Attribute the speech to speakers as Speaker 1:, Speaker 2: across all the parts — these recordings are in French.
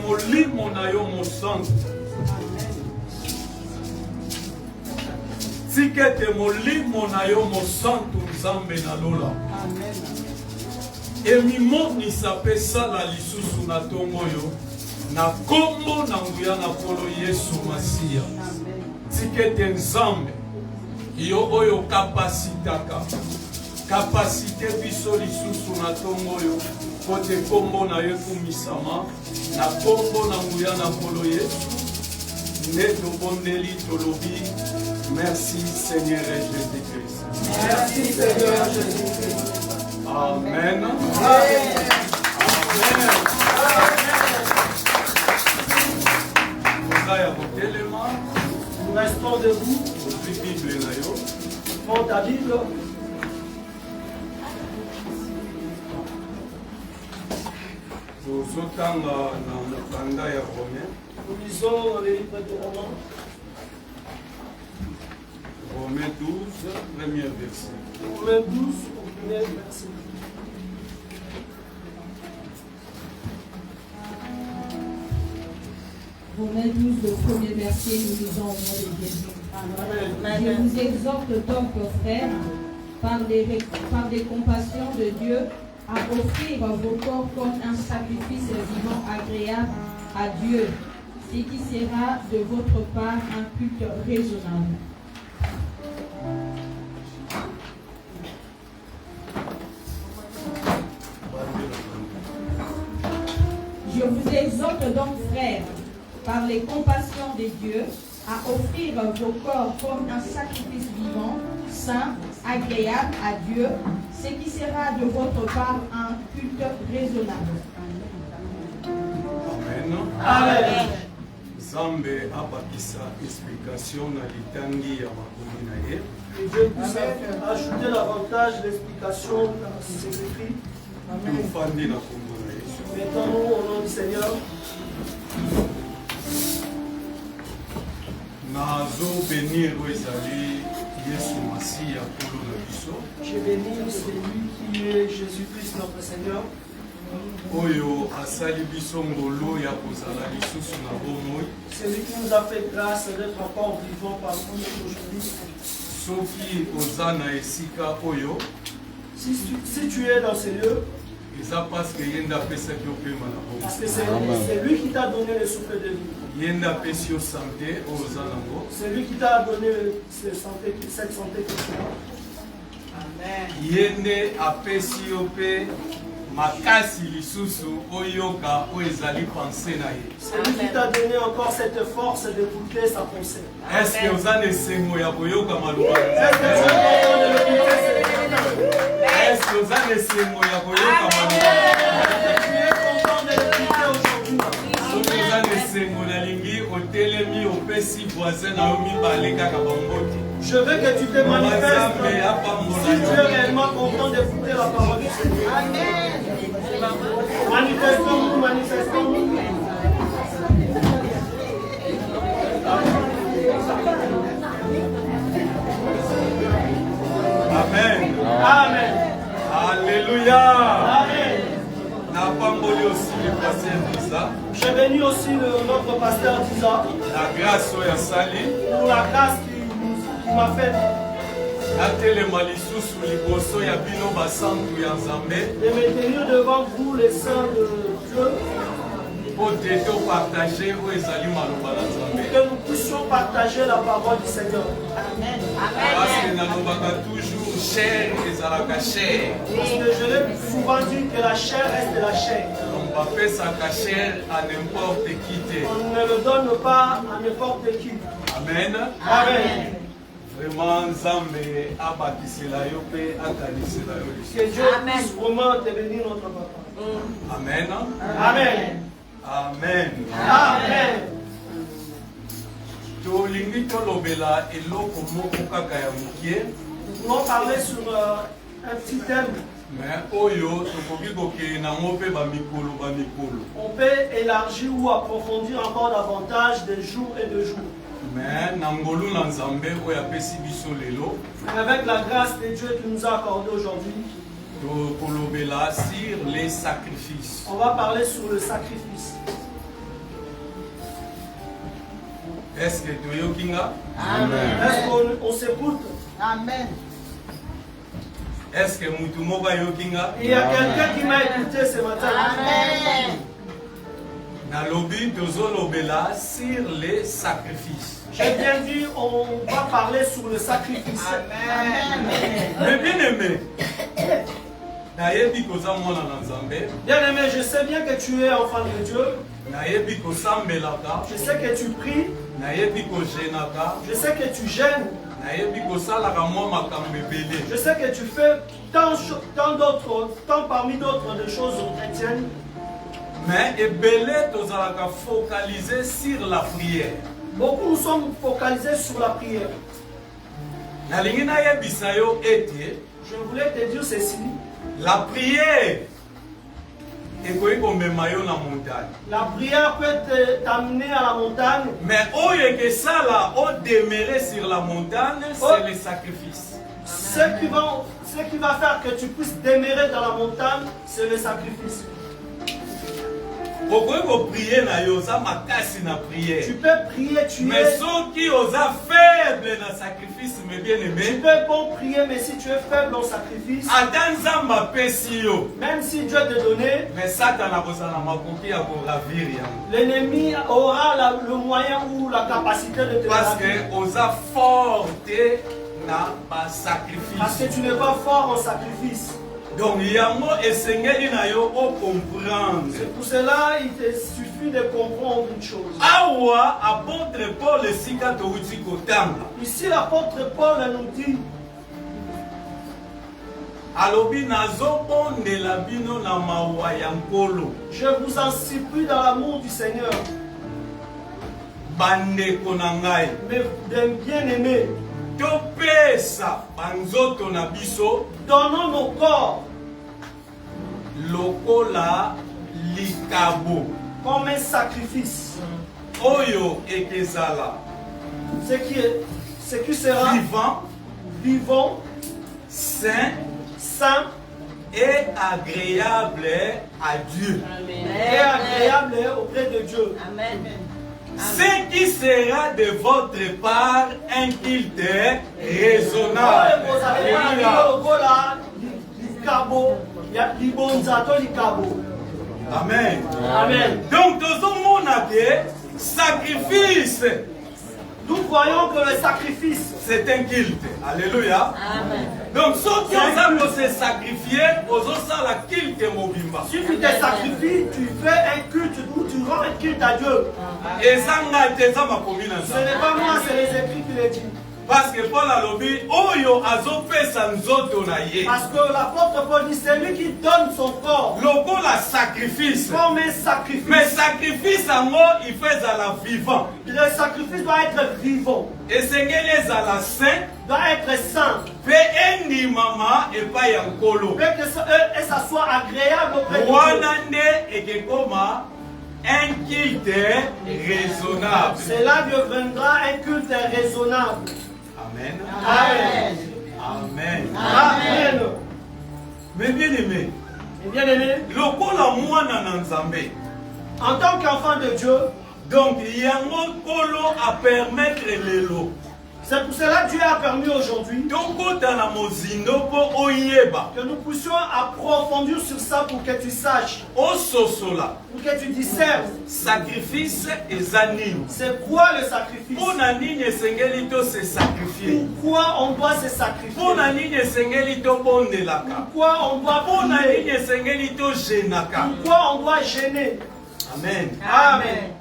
Speaker 1: molimo na yo mosantu. Tika ete molimo na yo mosantu nzambe na lola. Emimonisa pe sala lisusu na tongo yo. Na kombo na nguya na kolo Yesu Masiya. Tika ete nzambe yo oyo kapasitaka. Kapasite biso lisusu na tongo yo. Kote kombo na yo kumisama. Na kombo na nguya na kolo Yesu. Neto bondeli tolobi. Merci Seigneur Jésus-Christ.
Speaker 2: Merci Seigneur Jésus-Christ.
Speaker 1: Amen. Amen.
Speaker 2: Nous restons debout. Prends ta Bible. Nous lisons les livres de Romains.
Speaker 1: Romains 12, premier verset.
Speaker 2: Romains 12, au premier verset.
Speaker 3: Romains 12, le premier verset, nous lisons au nom de Jésus.
Speaker 2: Amen.
Speaker 3: Je vous exhorte donc, frères, par des compassions de Dieu, à offrir vos corps comme un sacrifice vivant agréable à Dieu, ce qui sera de votre part un culte raisonnable. Je vous exhorte donc, frères, par les compassions de Dieu, à offrir vos corps comme un sacrifice vivant, saint, agréable à Dieu, ce qui sera de votre part un culte raisonnable.
Speaker 1: Amen.
Speaker 2: Amen.
Speaker 1: Zambe abakisa explication na litangi ya makomi na ye.
Speaker 2: Et Dieu puisse ajouter davantage d'explications dans ses écrits.
Speaker 1: Tufandi na kombo na Yesu.
Speaker 2: Mettons-nous au nom du Seigneur.
Speaker 1: Nazo benir ezali Yesu Masiya kolo na biso.
Speaker 2: Je bénis celui qui est Jésus-Christ notre Seigneur.
Speaker 1: Oyo asali biso ngolo ya kozala lisusu na bomoi.
Speaker 2: Celui qui nous a fait grâce d'être encore vivants parmi nous aujourd'hui.
Speaker 1: Soki oza na esika oyo.
Speaker 2: Si tu es dans ces lieux,
Speaker 1: Eza parce que yenda pesaki opema na bomoi.
Speaker 2: parce que c'est lui qui t'a donné le souffle de vie.
Speaker 1: Yenda pesi yo santé oza nango.
Speaker 2: C'est lui qui t'a donné cette santé que tu as.
Speaker 4: Amen.
Speaker 1: Yende apesi yo pe makasi lisusu oyoka oezali pensée na ye.
Speaker 2: C'est lui qui t'a donné encore cette force d'écouter sa pensée.
Speaker 1: Est-ce que oza na esengo ya koyoka maloba? Est-ce que oza na esengo ya koyoka maloba?
Speaker 2: Tu es content de l'écouter aujourd'hui.
Speaker 1: Soki oza na esengo nalingi otelemi opesi voisin na yo mibale kaka bamboti.
Speaker 2: Je veux que tu te manifestes si tu es réellement content d'écouter la parole du Seigneur.
Speaker 4: Amen.
Speaker 2: Manifestons-nous, manifestons-nous.
Speaker 1: Amen.
Speaker 2: Amen.
Speaker 1: Alléluia.
Speaker 2: Amen.
Speaker 1: Napamboli aussi le pasteur Isa.
Speaker 2: Je bénis aussi notre pasteur Isa
Speaker 1: La grâce oya sali.
Speaker 2: pour la grâce qui m'a fait
Speaker 1: natelema lisusu liboso ya bino basantu ya Nzambe.
Speaker 2: de me tenir devant vous, les saints de Dieu,
Speaker 1: Po te topartage oyo ezali maloba na Nzambe.
Speaker 2: que nous puissions partager la parole du Seigneur.
Speaker 4: Amen.
Speaker 1: Parce que
Speaker 4: Amen.
Speaker 1: nalobaka toujours chair ezalaka chair.
Speaker 2: Parce que je l'ai souvent dit que la chair reste la chair.
Speaker 1: Donc bapesaka chair à n'importe qui te.
Speaker 2: On ne le donne pas à n'importe qui.
Speaker 1: Amen.
Speaker 2: Amen.
Speaker 1: Vraiment Nzambe abakisela yo pe akanisela yo lisusu.
Speaker 2: Que Dieu
Speaker 4: Amen.
Speaker 2: puisse vraiment te bénir, notre papa.
Speaker 1: Amen.
Speaker 2: Amen.
Speaker 1: Amen.
Speaker 2: Amen.
Speaker 1: Tolingi tolobela eloko moko kaka ya mokie.
Speaker 2: Nous voulons parler sur un petit thème.
Speaker 1: Mais oyo tokoki kokende nango mpe bamikolo.
Speaker 2: On peut élargir ou approfondir encore davantage de jour et de jour.
Speaker 1: Mais nangolu na Nzambe oyo apesi biso lelo.
Speaker 2: Avec la grâce de Dieu qui nous a accordé aujourd'hui,
Speaker 1: Tokolobela sur les sacrifices.
Speaker 2: on va parler sur le sacrifice.
Speaker 1: Est-ce que tu es Kinga?
Speaker 4: Amen.
Speaker 2: Est-ce qu'on s'écoute?
Speaker 4: Amen.
Speaker 1: Est-ce que Mutumoga Yokinga?
Speaker 2: Il y a quelqu'un qui m'a écouté ce matin.
Speaker 4: Amen.
Speaker 1: Nalobi Tozolobela sur les sacrifices.
Speaker 2: J'ai bien dit, on va parler sur le sacrifice.
Speaker 4: Amen.
Speaker 1: Mais bien aimé, nayebi koza mwana na Nzambe,
Speaker 2: Bien aimé, je sais bien que tu es enfant de Dieu.
Speaker 1: nayebi kosambelaka,
Speaker 2: Je sais que tu pries.
Speaker 1: nayebi kojenaka,
Speaker 2: Je sais que tu gênes.
Speaker 1: nayebi kosalaka mwa makambo ebele.
Speaker 2: Je sais que tu fais tant parmi d'autres de choses chrétiennes.
Speaker 1: Mais ebele tozalaka focalisé sur la prière.
Speaker 2: Beaucoup nous sommes focalisés sur la prière.
Speaker 1: Nalingi nayebisa yo ete
Speaker 2: Je voulais te dire ceci.
Speaker 1: la prière ekoki komema yo na montagne.
Speaker 2: La prière peut t'amener à la montagne.
Speaker 1: Mais oyo ekesala odemere sur la montagne, c'est le sacrifice.
Speaker 2: Ce qui va faire que tu puisses demeurer dans la montagne, c'est le sacrifice.
Speaker 1: Okoki koprier na yo oza makasi na prière.
Speaker 2: Tu peux prier,
Speaker 1: Mais soki oza faible na sacrifice, mais bien
Speaker 2: tu
Speaker 1: aimé,
Speaker 2: peux bon prier, mais si tu es faible au sacrifice,
Speaker 1: ata Nzambe apesi yo,
Speaker 2: même si Dieu te donné,
Speaker 1: mais Satan akozala makoki ya koravir yango.
Speaker 2: l'ennemi aura le moyen ou la capacité de te
Speaker 1: Parce
Speaker 2: ravir.
Speaker 1: que oza forte na
Speaker 2: Parce
Speaker 1: sacrifice.
Speaker 2: que tu n'es pas fort en sacrifice.
Speaker 1: Donc yango esengeli na yo comprendre.
Speaker 2: C'est pour cela il te suffit de comprendre une chose.
Speaker 1: Awa apôtre Paul esika touti kotanga.
Speaker 2: Ici l'apôtre Paul nous dit,
Speaker 1: Alobi nazobondela bino na mawa ya nkolo.
Speaker 2: je vous en supplie dans l'amour du Seigneur,
Speaker 1: Bandeko na ngai.
Speaker 2: mais d'un bien-aimé,
Speaker 1: Topesa banzoto na biso
Speaker 2: donnons nos corps
Speaker 1: lokola likabo.
Speaker 2: comme un sacrifice.
Speaker 1: Oyo ekezala
Speaker 2: Ce qui sera
Speaker 1: vivant,
Speaker 2: vivant,
Speaker 1: saint
Speaker 2: saint
Speaker 1: et agréable à Dieu.
Speaker 2: et agréable auprès de Dieu.
Speaker 4: Amen.
Speaker 1: Ce qui sera de votre part un culte raisonnable. Alléluia. Amen.
Speaker 2: Amen.
Speaker 1: Donc, tozomona que sacrifice,
Speaker 2: Nous voyons que le sacrifice,
Speaker 1: c'est un culte. Alléluia.
Speaker 4: Amen.
Speaker 1: Donc, ceux qui ont se sacrifier, aux osons la culte mobimba.
Speaker 2: si tu te sacrifies, tu fais un culte ou tu rends un culte à Dieu.
Speaker 1: Et ça n'a été ça ma commune.
Speaker 2: Ce n'est pas moi, c'est les écrits qui le disent.
Speaker 1: Parce que Paul a lobby, oyo azopesa nzoto na ye.
Speaker 2: Parce que l'apôtre Paul dit, c'est lui qui donne son corps
Speaker 1: Loko la sacrifice.
Speaker 2: comme un sacrifice.
Speaker 1: Mais sacrifice en mot, il fait à la vivant.
Speaker 2: Le sacrifice doit être vivant,
Speaker 1: Et c'est à la saint,
Speaker 2: doit être saint,
Speaker 1: pe endi mama et pas yankolo.
Speaker 2: et ça soit agréable auprès de Dieu.
Speaker 1: Wanande et que koma un culte raisonnable.
Speaker 2: C'est là que viendra un culte raisonnable.
Speaker 1: Amen.
Speaker 2: Amen.
Speaker 1: Amen.
Speaker 2: Amen.
Speaker 1: Mais bien aimé,
Speaker 2: Et bien aimé,
Speaker 1: lokola mwana na Nzambe.
Speaker 2: en tant qu'enfant de Dieu,
Speaker 1: Donc yango kolo a permettre lelo.
Speaker 2: c'est pour cela que Dieu a permis aujourd'hui
Speaker 1: Tokota na mozindo po oyeba.
Speaker 2: que nous puissions approfondir sur ça pour que tu saches,
Speaker 1: Ososola.
Speaker 2: pour que tu discernes.
Speaker 1: Sacrifice ezanini.
Speaker 2: C'est quoi le sacrifice?
Speaker 1: Pona nini esengeli to se sacrifier.
Speaker 2: Pourquoi on doit se sacrifier?
Speaker 1: Pona nini esengeli to bondelaka.
Speaker 2: Pourquoi on doit
Speaker 1: Pona
Speaker 2: prier?
Speaker 1: nini esengeli to jenaka.
Speaker 2: Pourquoi on doit gêner?
Speaker 1: Amen.
Speaker 2: Amen.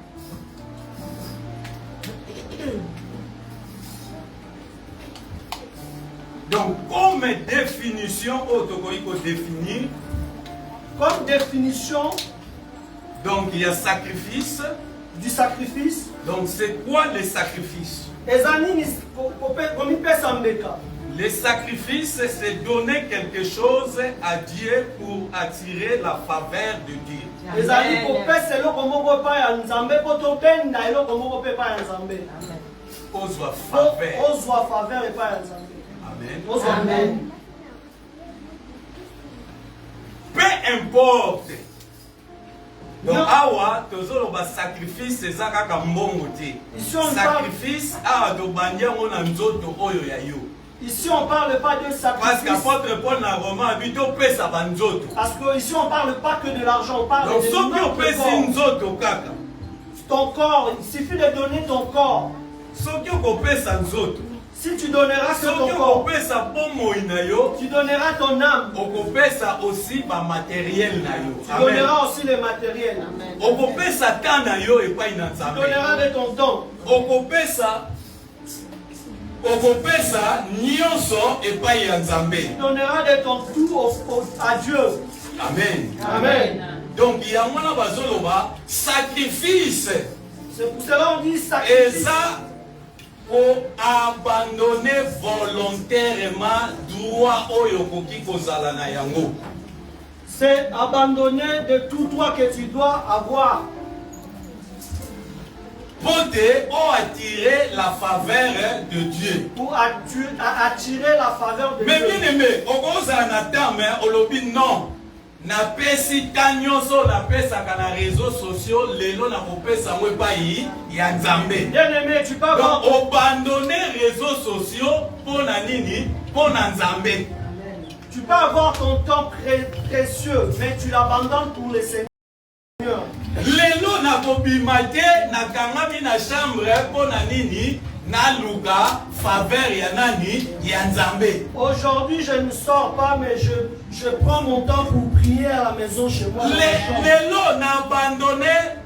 Speaker 1: Donc comme définition autokoiko définir.
Speaker 2: Comme définition
Speaker 1: Donc il y a sacrifice.
Speaker 2: du sacrifice,
Speaker 1: Donc c'est quoi le sacrifice? Le sacrifice, c'est donner quelque chose à Dieu pour attirer la faveur de Dieu. Ozwa faveur. Amen.
Speaker 2: Amen.
Speaker 1: Peu importe Donc, awa, tozolo ba sacrifice, c'est ça kaka mbongo te. Sacrifice, awa do bandia mona nzoto oyo ya yo.
Speaker 2: Ici on parle pas de sacrifice.
Speaker 1: Parce qu'apôtre Paul na Romain habite au pèse à banzoto.
Speaker 2: Parce que ici on parle pas que de l'argent, on parle
Speaker 1: donc,
Speaker 2: de
Speaker 1: notre corps.
Speaker 2: Ton corps, il suffit de donner ton corps. Si tu donneras que ton corps, tu donneras ton âme.
Speaker 1: aussi matériel.
Speaker 2: Tu donneras aussi le matériel. Tu donneras de ton temps. Tu donneras de ton tout à Dieu.
Speaker 1: Amen.
Speaker 2: Amen.
Speaker 1: Donc il y a un sacrifice.
Speaker 2: C'est pour cela on dit sacrifice.
Speaker 1: Et ça, pour abandonner volontairement droit au yokoki kozala na yango.
Speaker 2: C'est abandonner de tout droit que tu dois avoir.
Speaker 1: Pour attirer la faveur de Dieu.
Speaker 2: Pour attirer la faveur de Dieu.
Speaker 1: Mais bien aimé, on cause un attente, mais on lobby non. Na pesi tanyoso na pesa kana réseaux sociaux lelo na kopesa mwe pai ya nzambe.
Speaker 2: Bien aimé, tu peux avoir
Speaker 1: abandonner réseaux sociaux pour na nini pour na nzambe.
Speaker 2: Tu peux avoir ton temps précieux mais tu l'abandonnes pour le Seigneur.
Speaker 1: Lelo na kobimate na kangami na chambre pour na nini na luka faveur ya nani ya nzambe.
Speaker 2: Aujourd'hui je ne sors pas mais je prends mon temps pour prier à la maison chez moi.
Speaker 1: Lelo na abandonné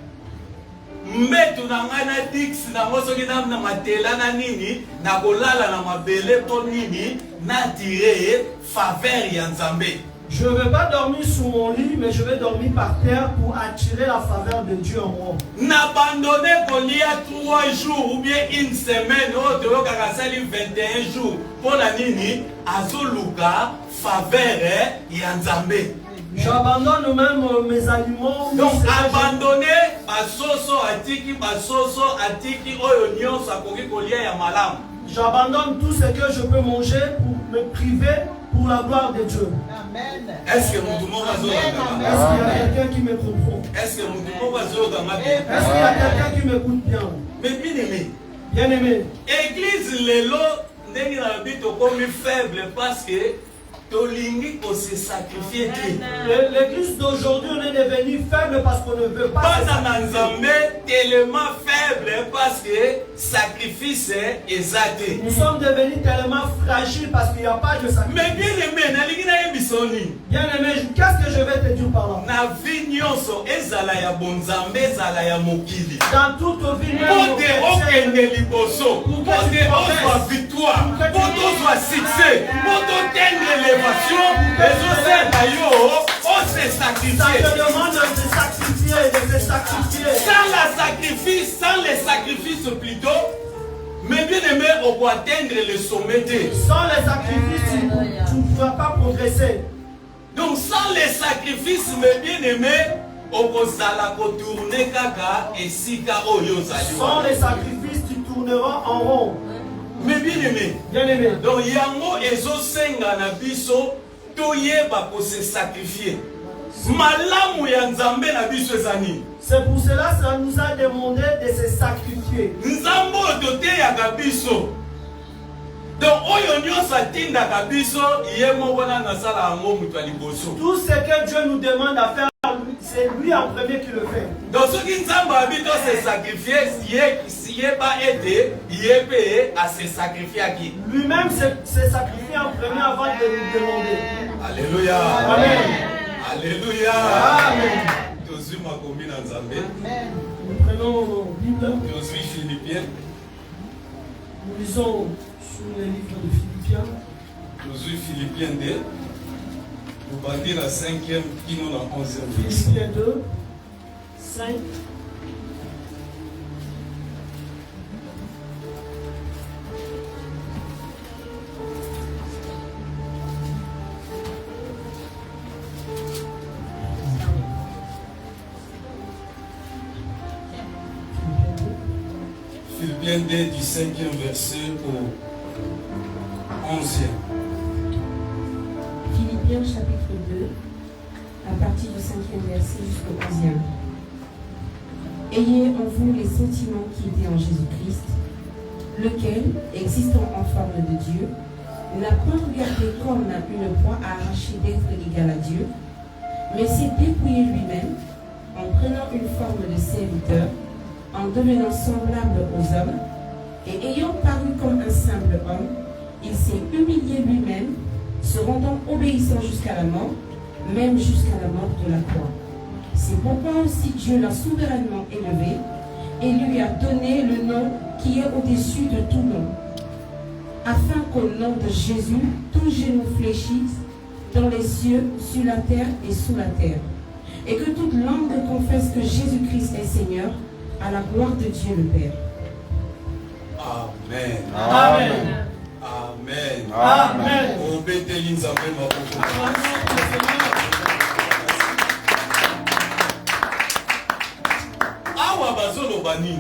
Speaker 1: metu na ngana dix na mosoki na matela na nini na kolala na mabele to nini na tirer faveur ya nzambe.
Speaker 2: Je ne vais pas dormir sous mon lit, mais je vais dormir par terre pour attirer la faveur de Dieu en moi.
Speaker 1: N'abandonner qu'on y a 3 jours ou bien une semaine, ou de 21 jours, pour la nini, azoluka, faveur et nzambe.
Speaker 2: J'abandonne même mes aliments.
Speaker 1: Donc abandonner, basoso atiki, oyo nyonso akoki kolia ya malamu.
Speaker 2: J'abandonne tout ce que je peux manger pour me priver pour la gloire de Dieu.
Speaker 4: Amen.
Speaker 1: Est-ce que tout le monde va
Speaker 2: Est-ce qu'il y a quelqu'un qui me comprend?
Speaker 1: Est-ce que tout le monde va
Speaker 2: Est-ce qu'il y a quelqu'un qui m'écoute bien?
Speaker 1: Mais bien aimé.
Speaker 2: Bien aimé.
Speaker 1: Église lelo ndenge na bito comme faible parce que tolingi ko se sacrifier.
Speaker 2: L'église d'aujourd'hui on est devenu faible parce qu'on ne veut pas.
Speaker 1: Pas dans nzambe tellement faible parce que sacrifice est exalté.
Speaker 2: Nous sommes devenus tellement fragiles parce qu'il n'y a pas de sacrifice.
Speaker 1: Mais bien aimé, nalingi na yebisoni.
Speaker 2: Bien aimé, qu'est-ce que je vais te dire par là?
Speaker 1: Na vie nyonso ezala ya bonzambe ezala ya mokili.
Speaker 2: Dans toute vie même.
Speaker 1: Pote okende liboso. Pote ozwa victoire. Pote ozwa succès. Pote otendre l'élévation. Ezosenda yo ose
Speaker 2: Ça
Speaker 1: sacrifier.
Speaker 2: te demande de te sacrifier, de te sacrifier.
Speaker 1: Sans les sacrifices plutôt, mais bien aimé, on peut atteindre le sommet.
Speaker 2: Sans les sacrifices, tu ne vas pas progresser.
Speaker 1: Donc sans les sacrifices, mais bien aimé, on peut tourner kaka et sika oyo
Speaker 2: Sans les sacrifices, tu tourneras en rond.
Speaker 1: Mais bien aimé,
Speaker 2: Bien aimé.
Speaker 1: donc yango ezo senga na biso toyeba ko se sacrifier. Malamu ya nzambe na biso ezani.
Speaker 2: C'est pour cela que ça nous a demandé de se sacrifier.
Speaker 1: Nzambo dote ya kabiso. Donc oyo nyonso atindaka biso ye moko na nasala yango mutu ya liboso.
Speaker 2: Tout ce que Dieu nous demande à faire, c'est lui en premier qui le fait.
Speaker 1: Donc soki nzambo abito se sacrifier ye ba ete ye pe a se sacrifier aki.
Speaker 2: Lui-même s'est sacrifié en premier avant de nous demander.
Speaker 1: Alléluia.
Speaker 2: Amen.
Speaker 1: Alléluia.
Speaker 2: Amen.
Speaker 1: Tozui makomi na nzambe.
Speaker 4: Amen.
Speaker 2: Nous prenons nos Bibles,
Speaker 1: Tozui Philippiens.
Speaker 2: nous lisons sur les livres de Philippiens.
Speaker 1: Tozui Philippiens 2. Nous bandi na 5e kino na 11e verset.
Speaker 2: Philippiens 2, 5.
Speaker 1: Philippiens 2 du 5e verset au 11e.
Speaker 5: Philippiens chapitre 2, à partir du 5e verset jusqu'au 11e. ayez en vous les sentiments qui étaient en Jésus-Christ, lequel, existant en forme de Dieu, n'a point regardé comme une proie à arracher d'être égal à Dieu, mais s'est dépouillé lui-même, en prenant une forme de serviteur, en devenant semblable aux hommes, et ayant paru comme un simple homme, il s'est humilié lui-même, se rendant obéissant jusqu'à la mort, même jusqu'à la mort de la croix. C'est pourquoi aussi Dieu l'a souverainement élevé et lui a donné le nom qui est au-dessus de tout nom, afin qu'au nom de Jésus, tout genou fléchisse dans les cieux, sur la terre et sous la terre, et que toute langue confesse que Jésus-Christ est Seigneur, à la gloire de Dieu le Père.
Speaker 1: Amen.
Speaker 2: Amen.
Speaker 1: Amen.
Speaker 2: Amen.
Speaker 1: Obétez Nzambe maboko. Awa bazoloba nini?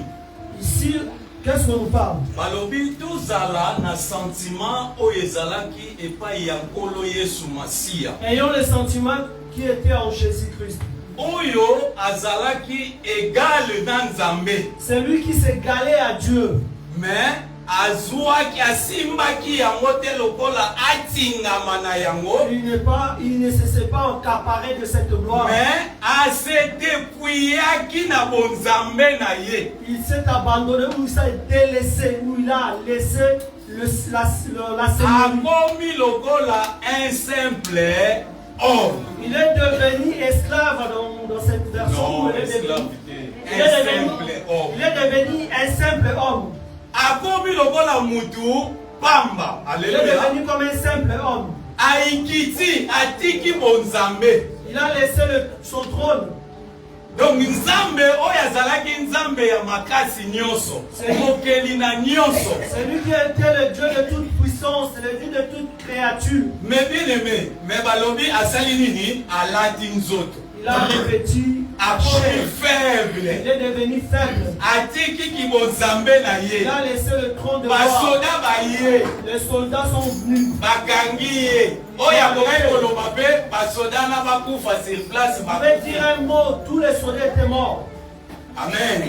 Speaker 2: Ici, qu'est-ce qu'on nous parle?
Speaker 1: Balobi tozala na sentiment oyo ezalaki epai ya nkolo Yesu Masiya.
Speaker 2: Ayons les sentiments qui étaient en Jésus-Christ.
Speaker 1: Oyo azalaki égal na Nzambe.
Speaker 2: C'est lui qui s'est galé à Dieu.
Speaker 1: Mais azwaki asimbaki yango te lokola atingama na yango.
Speaker 2: Il ne se s'est pas accaparé de cette gloire.
Speaker 1: Mais ase dépouillaki na bonzambe na ye.
Speaker 2: Il s'est abandonné, ou il s'est délaissé, où il a laissé la seigneurie.
Speaker 1: Akomi lokola un simple homme.
Speaker 2: Il est devenu esclave dans cette version.
Speaker 1: Non,
Speaker 2: Il est
Speaker 1: esclavité.
Speaker 2: devenu-
Speaker 1: Un simple homme.
Speaker 2: il est devenu un simple homme.
Speaker 1: Akomi lokola mutu pamba.
Speaker 2: Il est
Speaker 1: Alléluia.
Speaker 2: devenu comme un simple homme.
Speaker 1: Aikiti atiki bonzambe.
Speaker 2: Il a laissé son trône.
Speaker 1: Donc Nzambe oyo azalaki Nzambe ya makasi nyonso. Mokeli na nyonso.
Speaker 2: C'est lui qui était le Dieu de toute puissance, le Dieu de toute créature.
Speaker 1: Mais bien aimé, mais balobi asali nini alati nzoto.
Speaker 2: Il a revêtu
Speaker 1: Akomi
Speaker 2: Il
Speaker 1: faible.
Speaker 2: est devenu faible.
Speaker 1: Atiki ki bonzambe na
Speaker 2: Il
Speaker 1: ye.
Speaker 2: a laissé le trône de roi.
Speaker 1: Basoda baye.
Speaker 2: Les soldats sont venus.
Speaker 1: Bakangi ye. Oyo akoki koloba pe basoda na bakufa sur place
Speaker 2: Il pouvait dire
Speaker 1: bakufa.
Speaker 2: un mot, tous les soldats étaient morts.
Speaker 1: Amen.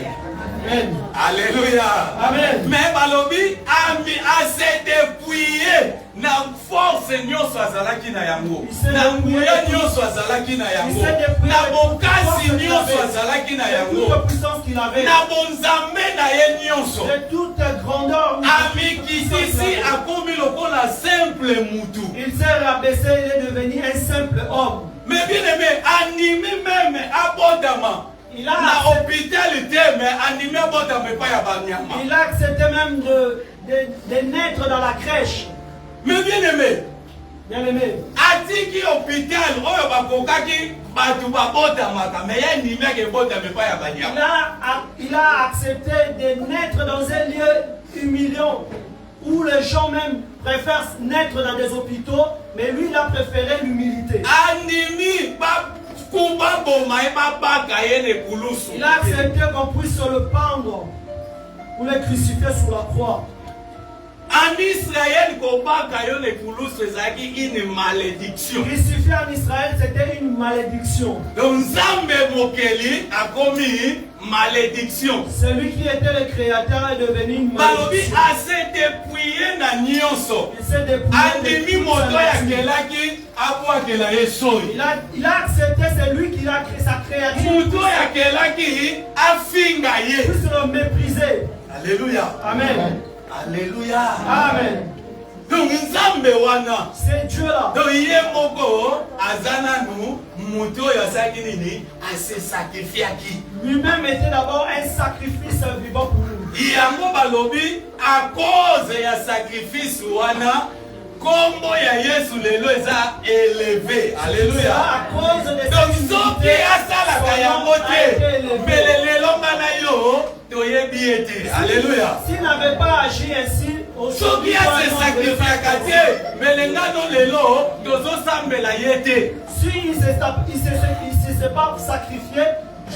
Speaker 2: Amen.
Speaker 1: Alléluia.
Speaker 2: Amen.
Speaker 1: Mais balobi ami ase dépouillé na force nyonso azalaki na yango.
Speaker 2: Il s'est
Speaker 1: Na
Speaker 2: dépouillé
Speaker 1: nguya
Speaker 2: de tout.
Speaker 1: nyonso azalaki na yango.
Speaker 2: Il s'est dépouillé
Speaker 1: Na
Speaker 2: de toute
Speaker 1: bokasi
Speaker 2: force qu'il
Speaker 1: nyonso
Speaker 2: avait.
Speaker 1: azalaki na
Speaker 2: De
Speaker 1: yango.
Speaker 2: toute puissance qu'il avait.
Speaker 1: Na bonzambe na ye nyonso.
Speaker 2: De toute grandeur.
Speaker 1: Ami kisisi akomi lokola simple mutu.
Speaker 2: Il s'est rabaissé, il est devenu un simple homme.
Speaker 1: Mais bien aimé, animé même abondamment.
Speaker 2: Il
Speaker 1: Na
Speaker 2: a,
Speaker 1: hôpital te mais animé abondamment pas ya banyama.
Speaker 2: il a accepté même de naître dans la crèche.
Speaker 1: Mais bien aimé,
Speaker 2: Bien aimé.
Speaker 1: atiki hôpital oyo bakokaki bato babotamaka mais ye nimeke ebotama epai ya banyama.
Speaker 2: Il a accepté de naître dans un lieu humiliant où les gens même préfèrent naître dans des hôpitaux, mais lui il a préféré l'humilité.
Speaker 1: Animi bakuba boma ye babaka ye ne kulusu.
Speaker 2: Il a accepté qu'on puisse le pendre ou le crucifier sur la croix.
Speaker 1: En Israël kobaka yo ne kulusu ezalaki une malédiction.
Speaker 2: Crucifier en Israël, c'était une malédiction.
Speaker 1: Donc Nzambe mokeli akomi malédiction.
Speaker 2: Celui qui était le créateur est devenu une
Speaker 1: Balobi
Speaker 2: malédiction.
Speaker 1: ase dépouillé na nyonso.
Speaker 2: Il s'est dépouillé
Speaker 1: Andimi
Speaker 2: de toute
Speaker 1: moto
Speaker 2: sa nature.
Speaker 1: yakelaki abwakela ye soi.
Speaker 2: Il a accepté, c'est lui qui a créé sa créature.
Speaker 1: Moto yakelaki afinga
Speaker 2: Il
Speaker 1: ye.
Speaker 2: puisse le mépriser.
Speaker 1: Alléluia.
Speaker 2: Amen.
Speaker 1: Alléluia.
Speaker 2: Amen.
Speaker 1: Donc Nzambe wana.
Speaker 2: C'est Dieu là.
Speaker 1: Donc ye moko azana nu moto oyo asalaki nini ase sacrifiaki.
Speaker 2: Lui-même était d'abord un sacrifice vivant pour nous.
Speaker 1: Yango balobi à cause ya sacrifice wana kombo ya Yesu lelo eza élevé. Alléluia.
Speaker 2: À cause de
Speaker 1: Donc
Speaker 2: cette
Speaker 1: soki
Speaker 2: humilité,
Speaker 1: asalaka
Speaker 2: son
Speaker 1: yango
Speaker 2: nom a été
Speaker 1: te
Speaker 2: élevé.
Speaker 1: mbele lelo ngana yo toyebi ye te. Alléluia.
Speaker 2: S'il n'avait pas agi ainsi,
Speaker 1: Soki ase sacrifiaka te mbele ngano lelo tozosambela ye te.
Speaker 2: s'il ne s'est pas sacrifié,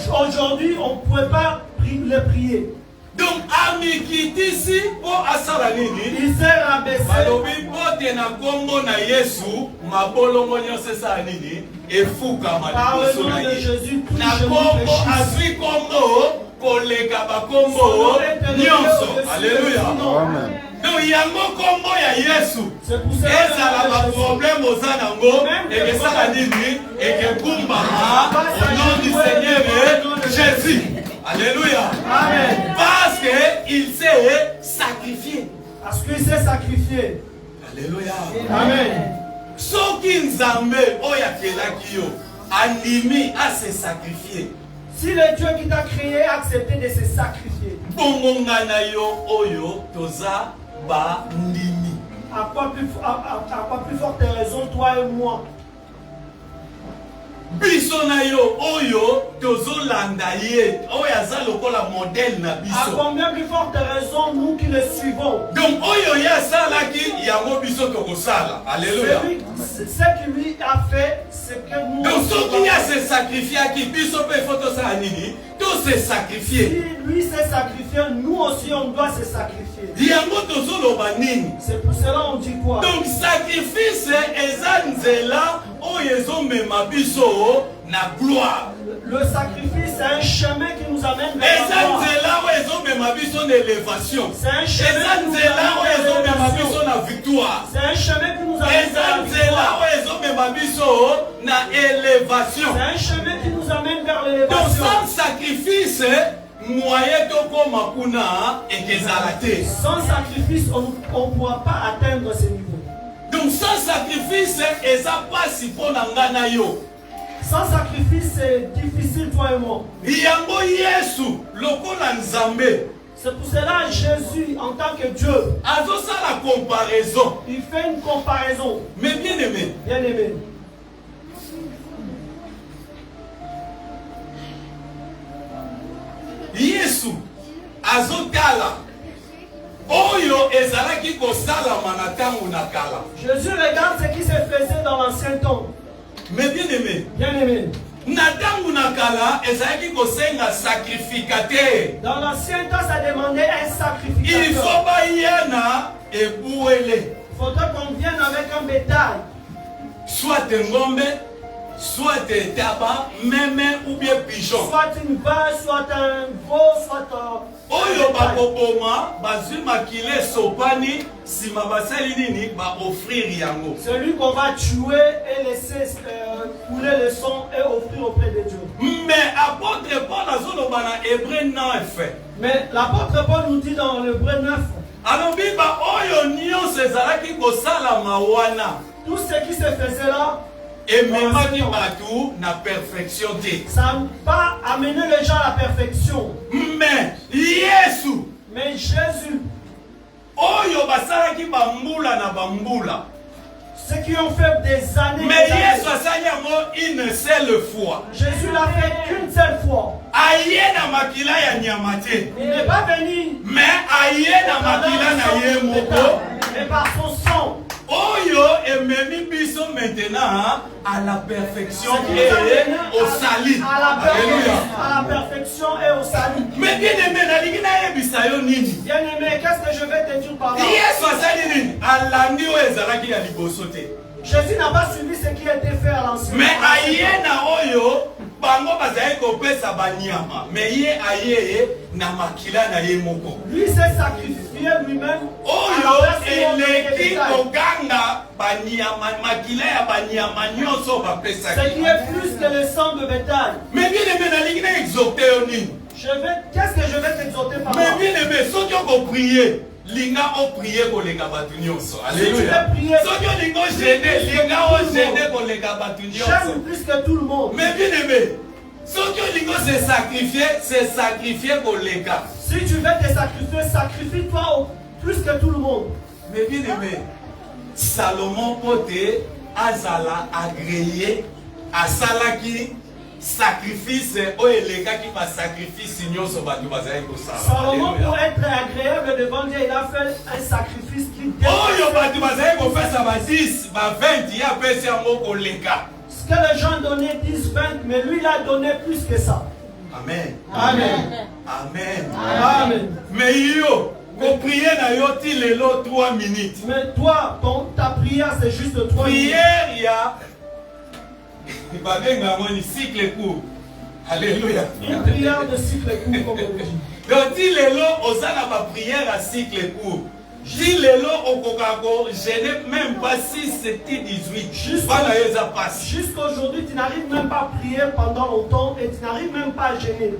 Speaker 2: aujourd'hui on ne pouvait pas le prier.
Speaker 1: Donc amikitisi po asala nini?
Speaker 2: Il s'est rabaissé.
Speaker 1: Balobi bote na kombo na Yesu mabolongo nyonso esala nini? Efukama
Speaker 2: Par le
Speaker 1: liboso
Speaker 2: nom
Speaker 1: na
Speaker 2: de
Speaker 1: ye.
Speaker 2: Jésus, tous
Speaker 1: Na
Speaker 2: les genoux
Speaker 1: kombo
Speaker 2: fléchissent.
Speaker 1: azwi kombo koleka bakombo nyonso. Alléluia. Donc yango kombo ya Yesu. Ezala ba problème oza nango et ça la nini et que kumbama au nom du Seigneur Jésus. Alléluia.
Speaker 2: Amen.
Speaker 1: Parce que il s'est sacrifié.
Speaker 2: Parce qu'il s'est sacrifié.
Speaker 1: Alléluia.
Speaker 2: Amen.
Speaker 1: Soki nzambe oyo akelaki yo andimi à se sacrifier.
Speaker 2: Si le Dieu qui t'a créé a accepté de se sacrifier,
Speaker 1: bongo ngana yo oyo toza ba ndimi.
Speaker 2: À quoi plus forte raison, toi et moi?
Speaker 1: Biso na yo oyo tozolanda ye oyo aza lokola modèle na
Speaker 2: À
Speaker 1: biso.
Speaker 2: combien plus forte raison, nous qui le suivons?
Speaker 1: Donc oyo ya salaki yango biso tokosala. Alléluia.
Speaker 2: Ce qui lui a fait, c'est que nous.
Speaker 1: Donc soki ya se sacrifier ki biso pe faut tosala nini? To se sacrifier.
Speaker 2: Si lui s'est sacrifié, nous aussi on doit se sacrifier.
Speaker 1: Yango tozoloba nini?
Speaker 2: C'est pour cela on dit quoi?
Speaker 1: Donc sacrifice eza nzela oyo ezomema biso na gloire.
Speaker 2: Le sacrifice, c'est un chemin qui nous amène vers
Speaker 1: Eza
Speaker 2: la gloire.
Speaker 1: nzela oyo ezomema biso na élévation.
Speaker 2: C'est un
Speaker 1: Eza
Speaker 2: chemin qui nous
Speaker 1: nzela oyo
Speaker 2: amène vers
Speaker 1: ezomema biso
Speaker 2: l'élévation.
Speaker 1: na victoire.
Speaker 2: C'est un chemin qui nous amène
Speaker 1: Eza
Speaker 2: vers la
Speaker 1: nzela
Speaker 2: victoire.
Speaker 1: oyo ezomema biso na élévation.
Speaker 2: C'est un chemin qui nous amène vers
Speaker 1: Donc
Speaker 2: l'élévation.
Speaker 1: sans sacrifice moyen tokoma kuna ekezala te.
Speaker 2: Sans sacrifice, on ne pourra pas atteindre ce niveau.
Speaker 1: Donc sans sacrifice eza pasi mpona nga na yo.
Speaker 2: Sans sacrifice, c'est difficile, toi et moi.
Speaker 1: Yango Yesu lokola nzambe
Speaker 2: C'est pour cela Jésus, en tant que Dieu,
Speaker 1: azosala comparaison.
Speaker 2: il fait une comparaison.
Speaker 1: Mais bien aimé,
Speaker 2: Bien aimé.
Speaker 1: Yesu azotala oyo ezalaki kosalama na ntango na kala.
Speaker 2: Jésus regarde ce qui se faisait dans l'ancien temps.
Speaker 1: Mais bien aimé,
Speaker 2: Bien aimé.
Speaker 1: na ntango na kala ezalaki kosenga sacrificateur.
Speaker 2: Dans l'ancien temps, ça demandait un
Speaker 1: Il
Speaker 2: sacrificateur.
Speaker 1: faut baya na ebuele.
Speaker 2: Il faudrait qu'on vienne avec un bétail.
Speaker 1: Soit ngombe, soit taba, même ou bien pigeon.
Speaker 2: Soit une vache, soit un veau, soit un
Speaker 1: Oyo
Speaker 2: bétail.
Speaker 1: bakoboma bazwi makile sopani sima basali nini ba offrir yango.
Speaker 2: Celui qu'on va tuer et laisser couler le sang et offrir auprès de Dieu.
Speaker 1: Mais apôtre Paul azoloba na Hébreu 9.
Speaker 2: Mais l'apôtre Paul nous dit dans l'Hébreu 9,
Speaker 1: Alors biba oyo nyonso ezalaki kosalama wana
Speaker 2: tout ce qui se faisait là,
Speaker 1: ememaki bato na perfection te.
Speaker 2: ça n'a pas amené les gens à la perfection.
Speaker 1: Mais Yesu
Speaker 2: Mais Jésus,
Speaker 1: oyo basalaki bambula na bambula.
Speaker 2: ceux qui ont fait des années,
Speaker 1: Mais
Speaker 2: des années,
Speaker 1: Yesu asali yango une seule fois.
Speaker 2: Jésus l'a fait qu'une seule fois.
Speaker 1: Aye na makila ya nyama te.
Speaker 2: Il n'est pas venu
Speaker 1: Mais aye na makila na ye moko.
Speaker 2: mais par son sang.
Speaker 1: Oyo ememi biso maintenant à la perfection
Speaker 2: Ce qui
Speaker 1: et
Speaker 2: nous a mené
Speaker 1: au salut. Alléluia.
Speaker 2: à la perfection et au salut.
Speaker 1: Mais bien aimé, nalingi nayebisa yo nini?
Speaker 2: Bien aimé, qu'est-ce que je vais te dire par là?
Speaker 1: Yesu asali nini? Alandi oyo ezalaki ya liboso te.
Speaker 2: Jésus n'a pas suivi ce qui a été fait à l'ancien.
Speaker 1: Mais aye na oyo bango bazali kopesa banyama. Mais ye aye na makila na ye moko.
Speaker 2: Lui s'est sacrifié lui-même.
Speaker 1: Oyo eleki koganga banyama makila ya banyama nyonso bapesaki.
Speaker 2: Ce qui est plus que le sang de bétail.
Speaker 1: Mais bien aimé, nalingi na exhorter yo nini?
Speaker 2: Qu'est-ce que je vais t'exhorter par là?
Speaker 1: Mais bien aimé, soki okoprier, linga oprier koleka bato nyonso. Alléluia. Soki olinga ogene, linga ogene koleka bato nyonso.
Speaker 2: J'aime plus que tout le monde.
Speaker 1: Mais bien aimé, soki olinga se sacrifier koleka.
Speaker 2: Si tu veux te sacrifier, sacrifie-toi plus que tout le monde.
Speaker 1: Mais bien aimé, Salomon pote azala agréé asalaki sacrifice oyo elekaki ba sacrifice nyonso bato bazali kosala.
Speaker 2: Salomon, pour être agréable devant Dieu, il a fait un sacrifice qui
Speaker 1: oyo bato bazali kofesa ba 10 ba 20 ya pesi yango koleka.
Speaker 2: Ce que les gens donnaient 10, 20, mais lui il a donné plus que ça.
Speaker 1: Amen.
Speaker 2: Amen.
Speaker 1: Amen.
Speaker 2: Amen.
Speaker 1: Mais yo ko prier na yo ti lelo 3 minutes.
Speaker 2: Mais toi, ta prière c'est juste 3 minutes.
Speaker 1: Prière ya babenga ngoni cycle court. Alléluia.
Speaker 2: Une prière de cycle court, comme on dit.
Speaker 1: Donc, dis les lots, aux ma prière à cycle court. Dis les lots au Coca-Cola, je n'ai même pas 6, 7, 18.
Speaker 2: Jusqu'aujourd'hui, tu n'arrives même pas à prier pendant longtemps et tu n'arrives même pas à gêner.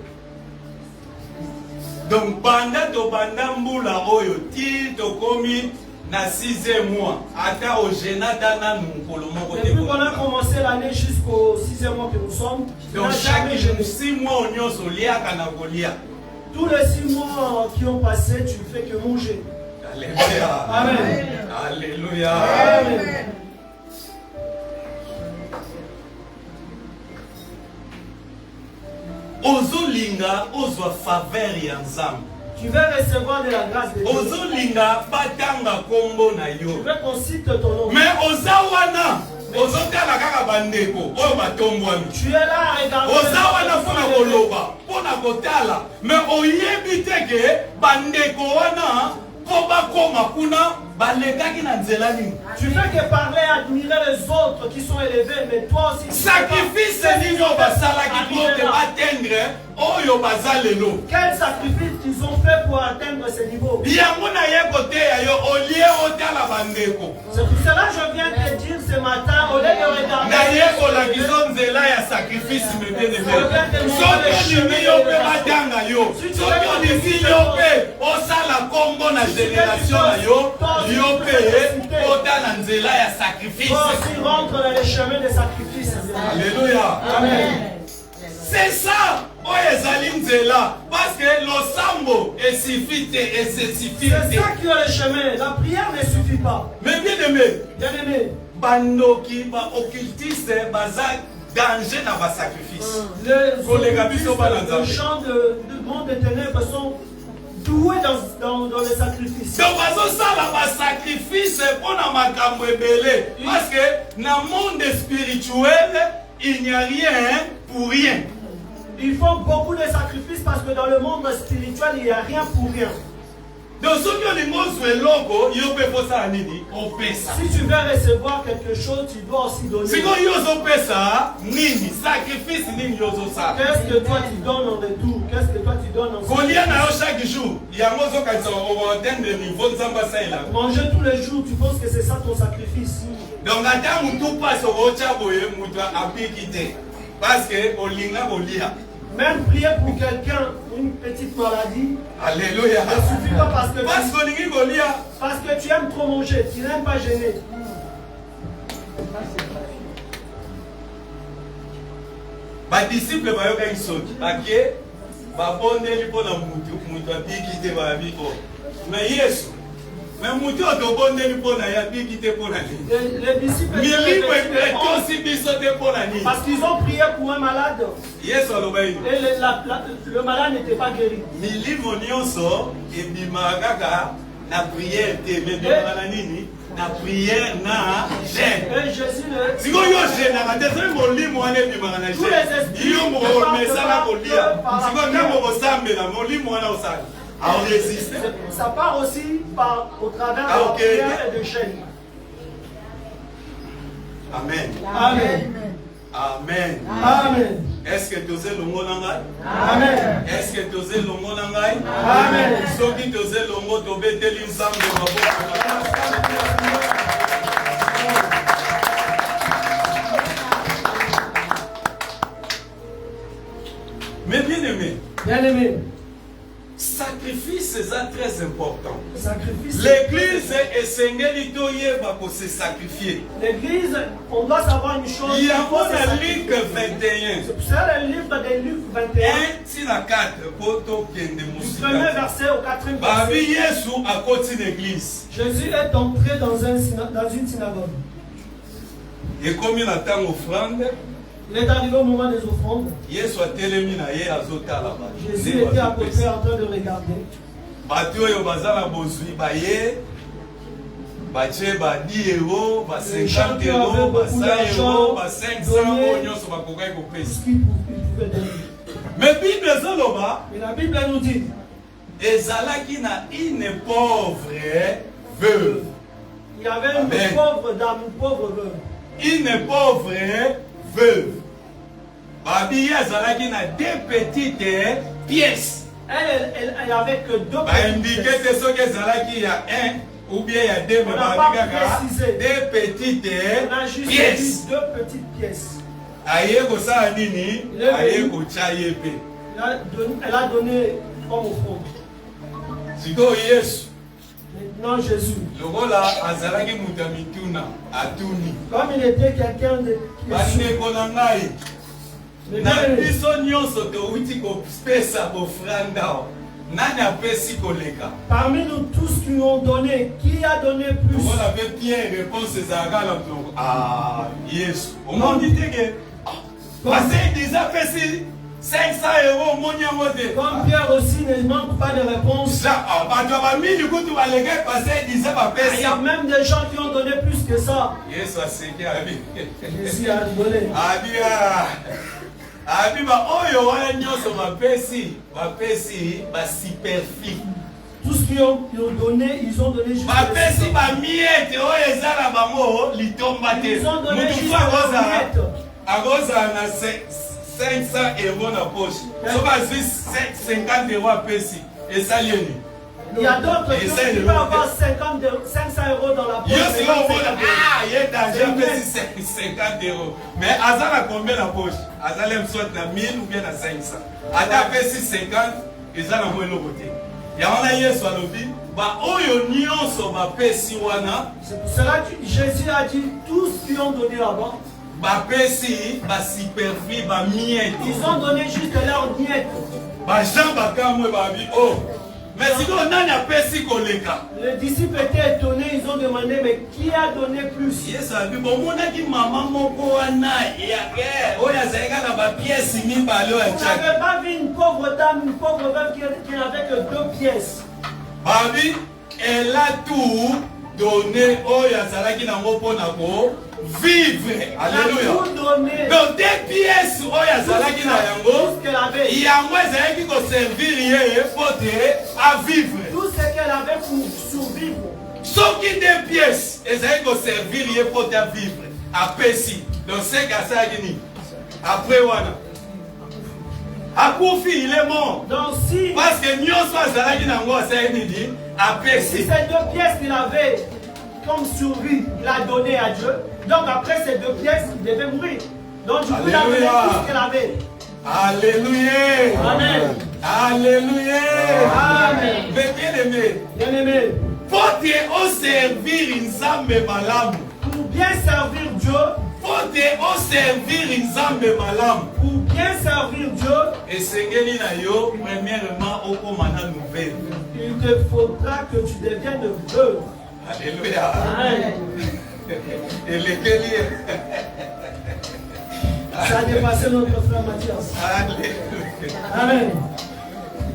Speaker 1: Donc, pendant to bandambula oyo, ti to komi na 6e mois, ata o genada na mukolo moko te.
Speaker 2: Depuis qu'on a commencé l'année jusqu'au 6e mois que nous sommes,
Speaker 1: donc chaque 6 mois on nyonso liaka na kolia.
Speaker 2: Tous les 6 mois qui ont passé, tu ne fais que manger.
Speaker 1: Alléluia.
Speaker 2: Amen.
Speaker 1: Alléluia.
Speaker 2: Amen.
Speaker 1: Ozolinga ozwa faveur ya Nzambe.
Speaker 2: Tu vas recevoir de la grâce de Dieu.
Speaker 1: Ozolinga batanga kombo na
Speaker 2: Tu
Speaker 1: yo.
Speaker 2: veux qu'on cite ton nom.
Speaker 1: Mais ozawana ozotala kaka bandeko oyo batombwami.
Speaker 2: Tu es là à regarder.
Speaker 1: Ozawana mpona koloba mpona kotala. Mais oyebi te ke bandeko wana po bakoma kuna balekaki na nzela nini.
Speaker 2: Tu fais que parler, admirer les autres qui sont élevés, mais toi aussi.
Speaker 1: Sacrifice nini oyo basalaki po te batendre oyo baza lelo.
Speaker 2: Quel sacrifice ils ont fait pour atteindre ce niveau?
Speaker 1: Yango na ye koteya yo olie otala bandeko.
Speaker 2: C'est pour cela que je viens te dire ce matin, au lieu de regarder.
Speaker 1: Na ye kolakisa nzela ya sacrifice me bien aimé. Soki ondimi yo mpe batanga yo. Soki ondimi yo mpe osala kombo na génération na yo. Yo mpe otala nzela ya sacrifice.
Speaker 2: Toi aussi rentre dans les chemins des sacrifices.
Speaker 1: Alléluia.
Speaker 2: Amen.
Speaker 1: C'est ça. Oye ezali nzela. Parce que losambo suffit et se suffit.
Speaker 2: C'est ça qui est le chemin. La prière ne suffit pas.
Speaker 1: Mais bien aimé.
Speaker 2: Bien aimé.
Speaker 1: Bandoki ba occultiste baza danger na ba sacrifice.
Speaker 2: Les gens du monde des ténèbres sont doués dans les sacrifices.
Speaker 1: Donc bazosala ba sacrifice pona makambo ebele parce que na monde spirituel il n'y a rien pour rien.
Speaker 2: Ils font beaucoup de sacrifices parce que dans le monde spirituel il n'y a rien pour rien.
Speaker 1: Donc ceux qui ont les mots sur le logo, ils ont fait ça à nini. On fait ça.
Speaker 2: Si tu veux recevoir quelque chose, tu dois aussi donner.
Speaker 1: Si quand ils ont fait ça, nini sacrifice nini yozo ça.
Speaker 2: Qu'est-ce que toi tu donnes en retour? Qu'est-ce que toi tu donnes en retour?
Speaker 1: Combien na chaque jour, il y a mozo quand on atteindre le niveau de Zamba Saïla.
Speaker 2: Manger tous les jours, tu penses que c'est ça ton sacrifice?
Speaker 1: Donc attends tout passe au rocha boye muta apikite. Parce que olinga olia.
Speaker 2: Même prier pour quelqu'un, une petite maladie.
Speaker 1: Alléluia.
Speaker 2: Ne suffit pas parce que tu aimes trop manger, tu n'aimes pas gêner.
Speaker 1: Les disciples bayoka isoti. Ake babondeli pona mutu apikite ba biko. Mais Yesu mais mutu otobondeli pona ya bikite pona ni.
Speaker 2: Les disciples parce qu'ils ont prié pour un malade.
Speaker 1: Yesu alobayi.
Speaker 2: Et le malade n'était pas guéri.
Speaker 1: Milimo nyonso ebima kaka na prière te mais na nini na prière na jeûne.
Speaker 2: Et Jésus le
Speaker 1: siko yo jeûne na désolé molimo wana ebima na jeûne. Yo mo mesala kolia. Siko ngamo kosambela molimo wana osala.
Speaker 2: Ça part aussi au travers de la prière et de jeûne.
Speaker 1: Amen.
Speaker 2: Amen.
Speaker 1: Amen.
Speaker 2: Amen.
Speaker 1: Est-ce que tu oses le mot nangai?
Speaker 2: Amen.
Speaker 1: Est-ce que tu oses le mot nangai?
Speaker 2: Amen.
Speaker 1: Ceux qui osent le mot tobeteli nzambe mais bien aimé.
Speaker 2: Bien aimé.
Speaker 1: Sacrifice est très important.
Speaker 2: L'église
Speaker 1: est sengeli toyeba ko se sacrifier.
Speaker 2: L'église, on doit savoir une chose.
Speaker 1: Il y a un Luc 21.
Speaker 2: C'est pour ça le livre de Luc 21.
Speaker 1: 1-4 poto kende
Speaker 2: du premier verset au 4e verset.
Speaker 1: Babi Yesu a côté l'église.
Speaker 2: Jésus est entré dans une synagogue.
Speaker 1: Et comme il attend offrande,
Speaker 2: il est arrivé au moment des offrandes.
Speaker 1: Jésus
Speaker 2: était à côté en train de regarder. Les gens qui avaient beaucoup d'argent,
Speaker 1: mais
Speaker 2: la Bible nous dit
Speaker 1: une pauvre veuve.
Speaker 2: Il y avait une pauvre dame, une pauvre veuve.
Speaker 1: Une pauvre veuve. babi azalaki na 2 petites pièces.
Speaker 2: Elle avait que 2
Speaker 1: Ba
Speaker 2: petites
Speaker 1: indiqué
Speaker 2: pièces.
Speaker 1: te soki ezalaki ya 1 ou bien ya 2 mais
Speaker 2: On n'a
Speaker 1: babi
Speaker 2: pas
Speaker 1: kaka
Speaker 2: précisé.
Speaker 1: 2 petites
Speaker 2: On a juste
Speaker 1: pièces.
Speaker 2: dit 2 petites pièces.
Speaker 1: Aye kosala nini?
Speaker 2: Le
Speaker 1: Aye
Speaker 2: pays.
Speaker 1: kotia ye pe.
Speaker 2: Elle a donné comme offrande.
Speaker 1: Sikoyo Yesu
Speaker 2: Maintenant Jésus,
Speaker 1: lokola azalaki moto ya mituna atuni
Speaker 2: comme il était quelqu'un de qui est
Speaker 1: bandeko na ngai
Speaker 2: Mais
Speaker 1: na
Speaker 2: bien,
Speaker 1: biso nyonso towuti kopesa bofranda awa nani apesi koleka
Speaker 2: parmi nous tous qui ont donné, qui a donné plus?
Speaker 1: lokola mpe Pierre réponse ezalaka na biloko Yesu omoni teke basediza apesi 500 € omoni yango te
Speaker 2: Comme Pierre aussi ne manque pas de réponse.
Speaker 1: bato ya bamini kutu baleke basediza
Speaker 2: Il
Speaker 1: bapesi
Speaker 2: y a même des gens qui ont donné plus que ça.
Speaker 1: Yesu aseki abi
Speaker 2: Jésus a donné.
Speaker 1: abi baoyo wana nyonso bapesi basuperfli
Speaker 2: Tous qui ont donné, ils ont donné juste
Speaker 1: bapesi
Speaker 2: le
Speaker 1: bamiete oyo eza na bango litomba te
Speaker 2: Ils ont donné
Speaker 1: motu
Speaker 2: juste
Speaker 1: fo
Speaker 2: le
Speaker 1: akozala na 500 € na poche soki azwi 50 € apesi esali eni
Speaker 2: Il y a d'autres qui peuvent avoir 500 € dans la poche.
Speaker 1: yo sika
Speaker 2: mais
Speaker 1: omona ye danger apesi 50 €. Mais aza na combien na poche azali soit na 1000 ou bien na 500 ata apesi 50 eza na mo eloko te yango na Yesu alobi baoyo nyonso bapesi wana
Speaker 2: c'est pour cela que Jésus a dit tous qui ont donné là-bas,
Speaker 1: bapesi basuperfli bamiete
Speaker 2: ils ont donné juste leur diète.
Speaker 1: bajean bakamwe babi o mais sikoyo nani apesi koleka
Speaker 2: Les disciples étaient étonnés, ils ont demandé, mais qui a donné plus?
Speaker 1: Yesu abi bomonaki mama moko wana oyo azalika na bapiese mibale oyo
Speaker 2: Vous
Speaker 1: atiaki
Speaker 2: n'avez pas vu une pauvre dame, une pauvre veuve qui n'avait que 2 pièces.
Speaker 1: babi elle a tout donné oyo azalaki nango mpona vivre.
Speaker 2: Elle a
Speaker 1: Alléluia.
Speaker 2: tout donné.
Speaker 1: Donc des pièces oyo azalaki na
Speaker 2: Tout
Speaker 1: yango
Speaker 2: ce qu'elle avait.
Speaker 1: yango ezalaki koservir ye po te à vivre.
Speaker 2: Tout ce qu'elle avait pour survivre.
Speaker 1: Soki des pièces ezalaki koservir ye po te à vivre apesi. Donc c'est asalaki nini après wana akufi il est mort.
Speaker 2: Donc si,
Speaker 1: Parce que nyonso azalaki nango asalaki nini
Speaker 2: si
Speaker 1: apesi.
Speaker 2: ces 2 pièces qu'il avait comme survie, il a donné à Dieu. Donc après ces 2 pièces, il devait mourir. Donc du coup, il a donné
Speaker 1: Alléluia.
Speaker 2: tout ce qu'elle avait.
Speaker 1: Alléluia.
Speaker 2: Amen.
Speaker 1: Alléluia.
Speaker 2: Amen.
Speaker 1: Mais bien aimé,
Speaker 2: Bien-aimé,
Speaker 1: faut te servir nzambe malamu.
Speaker 2: pour bien servir Dieu,
Speaker 1: Faut te servir nzambe malamu.
Speaker 2: pour bien servir Dieu,
Speaker 1: Esengeli na yo premièrement okoma na nouvelle.
Speaker 2: il te faudra que tu deviennes veuve.
Speaker 1: Alléluia.
Speaker 2: Amen.
Speaker 1: Elekeli.
Speaker 2: Ça a dépassé notre frère Mathias.
Speaker 1: Alléluia.
Speaker 2: Amen.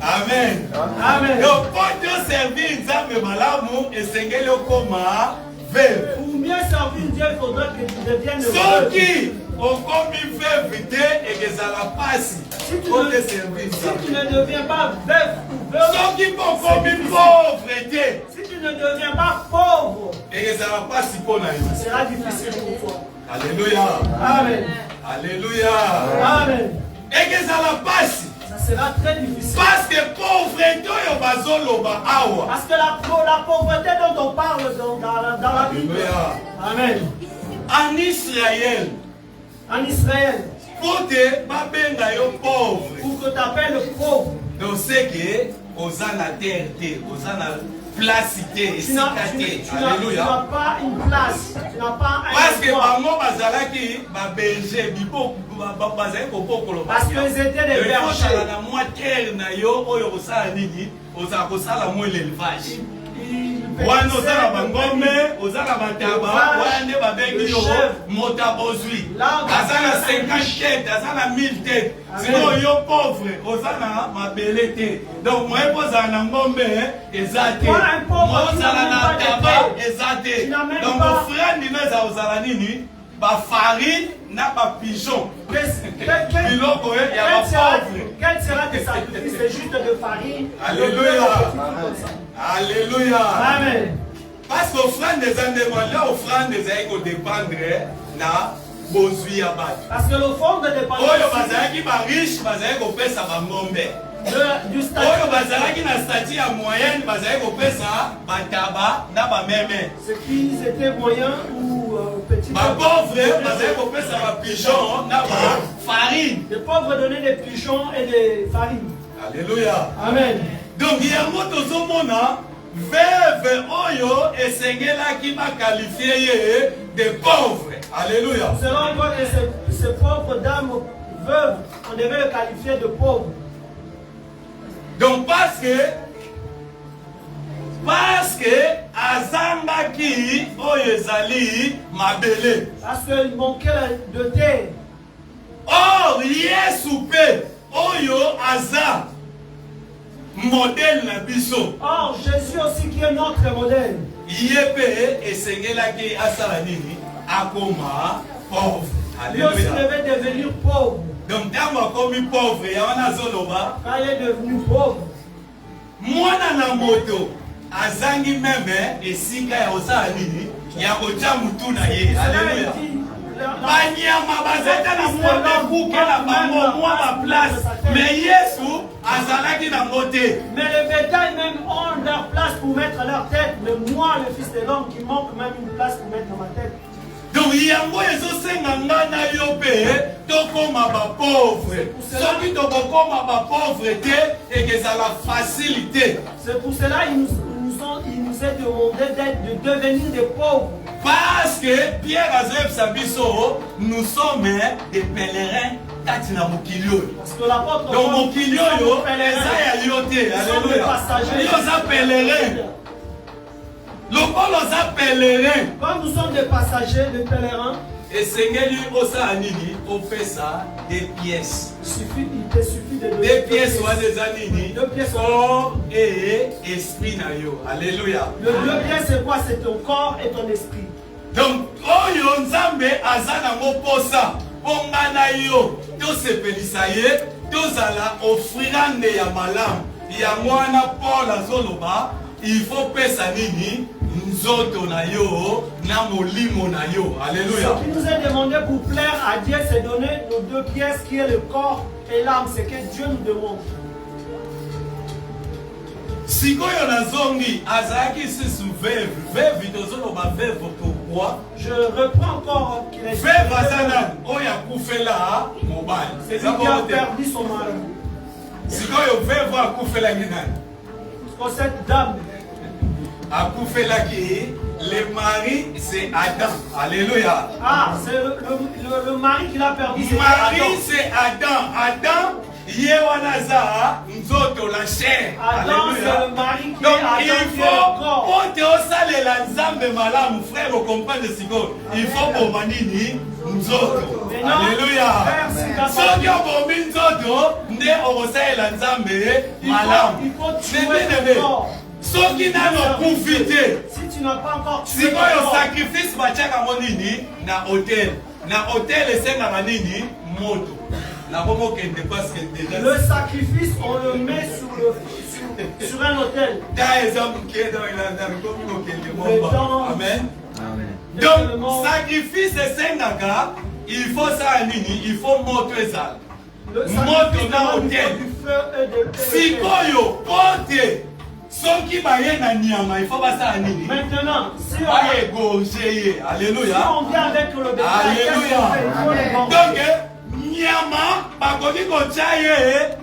Speaker 1: Amen.
Speaker 2: Amen.
Speaker 1: Donc faut te servir nzambe malamu esengeli okoma veuve.
Speaker 2: Pour bien servir Dieu, il faudra que tu deviennes veuve.
Speaker 1: Soki okomi veuve te ekezala pasi
Speaker 2: Si tu,
Speaker 1: po
Speaker 2: ne,
Speaker 1: te servir
Speaker 2: si tu
Speaker 1: nzambe.
Speaker 2: ne deviens pas veuve ou veuve,
Speaker 1: Soki okomi pauvre te
Speaker 2: si tu ne deviens pas pauvre,
Speaker 1: ekezala pasi mpo na yo.
Speaker 2: ce sera difficile pour toi.
Speaker 1: Alléluia.
Speaker 2: Amen.
Speaker 1: Alléluia.
Speaker 2: Amen.
Speaker 1: ekezala pasi
Speaker 2: Ça sera très difficile.
Speaker 1: parce que pauvreté oyo bazoloba awa.
Speaker 2: Parce que la pauvreté dont on parle dans la Bible.
Speaker 1: Alléluia.
Speaker 2: Amen.
Speaker 1: En Israël
Speaker 2: En Israël,
Speaker 1: po te babenga yo pauvre
Speaker 2: pour que tu t'appelles pauvre,
Speaker 1: donc c'est que oza na terre te oza na place te
Speaker 2: tu n'as
Speaker 1: esika te. Alléluia.
Speaker 2: pas une place, tu n'as pas un
Speaker 1: Parce que
Speaker 2: endroit.
Speaker 1: bango bazalaki baberger bazalaki kopokolo
Speaker 2: Parce qu'ils étaient des bergers.
Speaker 1: na mwa terre na yo oyo kosala nini ozala kosala mo l'élevage
Speaker 2: Ils
Speaker 1: wana oza na
Speaker 2: pénissaient
Speaker 1: bangombe oza na bataba wana nde babengi yo moto abozwi aza na 50 tete aza na 1000 tete sikoyo yo pauvre oza na mabele te donc moye mpo ozala na ngombe eza te ozala na taba eza te donc ofrandi no eza kozala nini bafarine na bapigeon biloko ya bapauvre.
Speaker 2: Quel sera tes sacrifices? C'est juste de farine.
Speaker 1: Alléluia. Alléluia.
Speaker 2: Amen.
Speaker 1: Parce que offrande eza ndenge wana offrande ezali kodépendre na bozwi ya bato.
Speaker 2: Parce que l'offrande de
Speaker 1: Oyo
Speaker 2: dépendance
Speaker 1: bazalaki ba riche bazalaki kopesa ba ngombe.
Speaker 2: du
Speaker 1: Oyo
Speaker 2: statut,
Speaker 1: bazalaki na statut ya moyenne bazalaki kopesa bataba na ba meme.
Speaker 2: ce qui étaient moyens ou petits.
Speaker 1: Ba pauvre bazalaki kopesa ba pigeon na ba farine.
Speaker 2: Les pauvres donnaient des pigeons et des farines.
Speaker 1: Alléluia.
Speaker 2: Amen.
Speaker 1: Donc yango tozomona veuve oyo esengelaki baqualifie ye de pauvre. Alléluia.
Speaker 2: Nous allons voir que ces pauvres dames veuves, on devait les qualifier de pauvres.
Speaker 1: Donc parce que azambaki oyo ezali mabele.
Speaker 2: Parce qu'il manquait de terre.
Speaker 1: Or Yesu pe oyo aza modèle na biso.
Speaker 2: Or, Jésus aussi qui est notre modèle.
Speaker 1: Ye pe esengelaki asala nini akoma pauvre.
Speaker 2: Lui aussi
Speaker 1: Alléluia.
Speaker 2: devait devenir pauvre.
Speaker 1: Donc ntango akomi pauvre ya wana azoloba
Speaker 2: Quand il est devenu pauvre,
Speaker 1: mwana na moto azangi meme esika ya kosala nini ya kotia mutu na ye.
Speaker 2: cela
Speaker 1: Alléluia.
Speaker 2: est dit.
Speaker 1: Banyama bazata na mbote kuke na bango mwa ba place. Mais Yesu azalaki na mote.
Speaker 2: Mais les bétails même ont leur place pour mettre leur tête. Mais moi, le Fils de l'homme, qui manque même une place pour mettre ma tête.
Speaker 1: Donc yango ezosenga nga na yo pe tokoma ba pauvre. Soki tokokoma ba pauvre te ekezala facilité.
Speaker 2: C'est pour cela qu'il nous est demandé de devenir des pauvres.
Speaker 1: Parce que Pierre Azeb Sabiso, nous sommes des pèlerins katina mokili oyo.
Speaker 2: Parce que l'apôtre
Speaker 1: Donc
Speaker 2: Paul,
Speaker 1: mokili
Speaker 2: nous sommes
Speaker 1: oyo
Speaker 2: des pèlerins.
Speaker 1: eza ya yo te.
Speaker 2: Nous sommes des
Speaker 1: Alléluia.
Speaker 2: passagers.
Speaker 1: Yo za pèlerin. Lokola oza pèlerin.
Speaker 2: Comme nous sommes des passagers, des pèlerins,
Speaker 1: Esengeli osala nini opesa des pièces.
Speaker 2: il te suffit de donner
Speaker 1: Des pièces wana eza nini?
Speaker 2: Deux pièces.
Speaker 1: Corps et esprit na yo. Alléluia.
Speaker 2: Le deux pièces, c'est quoi? C'est ton corps et ton esprit.
Speaker 1: Donc oyo nzambe aza nango posa ponga na yo tosepelisa ye tozala offrirande ya malamu yango wana Paul azoloba il faut pesa nini nzoto na yo na molimo na yo. Alléluia.
Speaker 2: Ce qui nous est demandé pour plaire à Dieu, c'est donner nos deux pièces qui est le corps et l'âme. C'est que Dieu nous demande.
Speaker 1: Sikoyo nazongi azalaki sisu veuve tozoloba veuve pourquoi
Speaker 2: Je reprends encore qu'il est
Speaker 1: veuve azana oyo akufela mobali.
Speaker 2: c'est lui qui a perdu son mari.
Speaker 1: Sikoyo veuve akufelaki nani?
Speaker 2: Parce que cette dame,
Speaker 1: akufelaki le mari c'est Adam. Alléluia.
Speaker 2: ah, c'est le mari qui l'a perdu. C'est
Speaker 1: Mari
Speaker 2: Adam.
Speaker 1: c'est Adam. Adam ye wana za nzoto la chair.
Speaker 2: Adam, c'est
Speaker 1: Alléluia.
Speaker 2: le mari qui
Speaker 1: Donc
Speaker 2: est Adam,
Speaker 1: il
Speaker 2: qui est le
Speaker 1: faut
Speaker 2: corps.
Speaker 1: pote osalela nzambe malamu frère comprendre siko il faut bomba nini nzoto.
Speaker 2: Maintenant,
Speaker 1: Alléluia.
Speaker 2: frère, c'est capable.
Speaker 1: Soki obombi nzoto nde okosalela nzambe malamu.
Speaker 2: Il faut tuer
Speaker 1: Nde
Speaker 2: ton corps.
Speaker 1: soki nano okufi te
Speaker 2: Si tu n'as pas encore tué ton
Speaker 1: sikoyo
Speaker 2: corps,
Speaker 1: sacrifice batiaka yango nini na hotel. Na hotel esengaka nini moto nakomokende parce que déjà
Speaker 2: le sacrifice, on le met sur un autel.
Speaker 1: ta eza moke dans ilandami komi kokende
Speaker 2: Le
Speaker 1: momba.
Speaker 2: temps.
Speaker 1: Amen.
Speaker 2: Légèrement,
Speaker 1: Donc sacrifice esengaka il faut ça nini il faut moto ezala
Speaker 2: le
Speaker 1: moto
Speaker 2: sacrifice
Speaker 1: na
Speaker 2: demande
Speaker 1: hotel.
Speaker 2: du feu et de
Speaker 1: sikoyo pote soki baye na nyama il faut basala nini
Speaker 2: Maintenant, si
Speaker 1: baégorge ye.
Speaker 2: si
Speaker 1: Alléluia.
Speaker 2: on vient avec le bétail,
Speaker 1: Alléluia.
Speaker 2: qu'est-ce qu'on fait? Il faut les vendre.
Speaker 1: Donc nyama bakoki kotia ye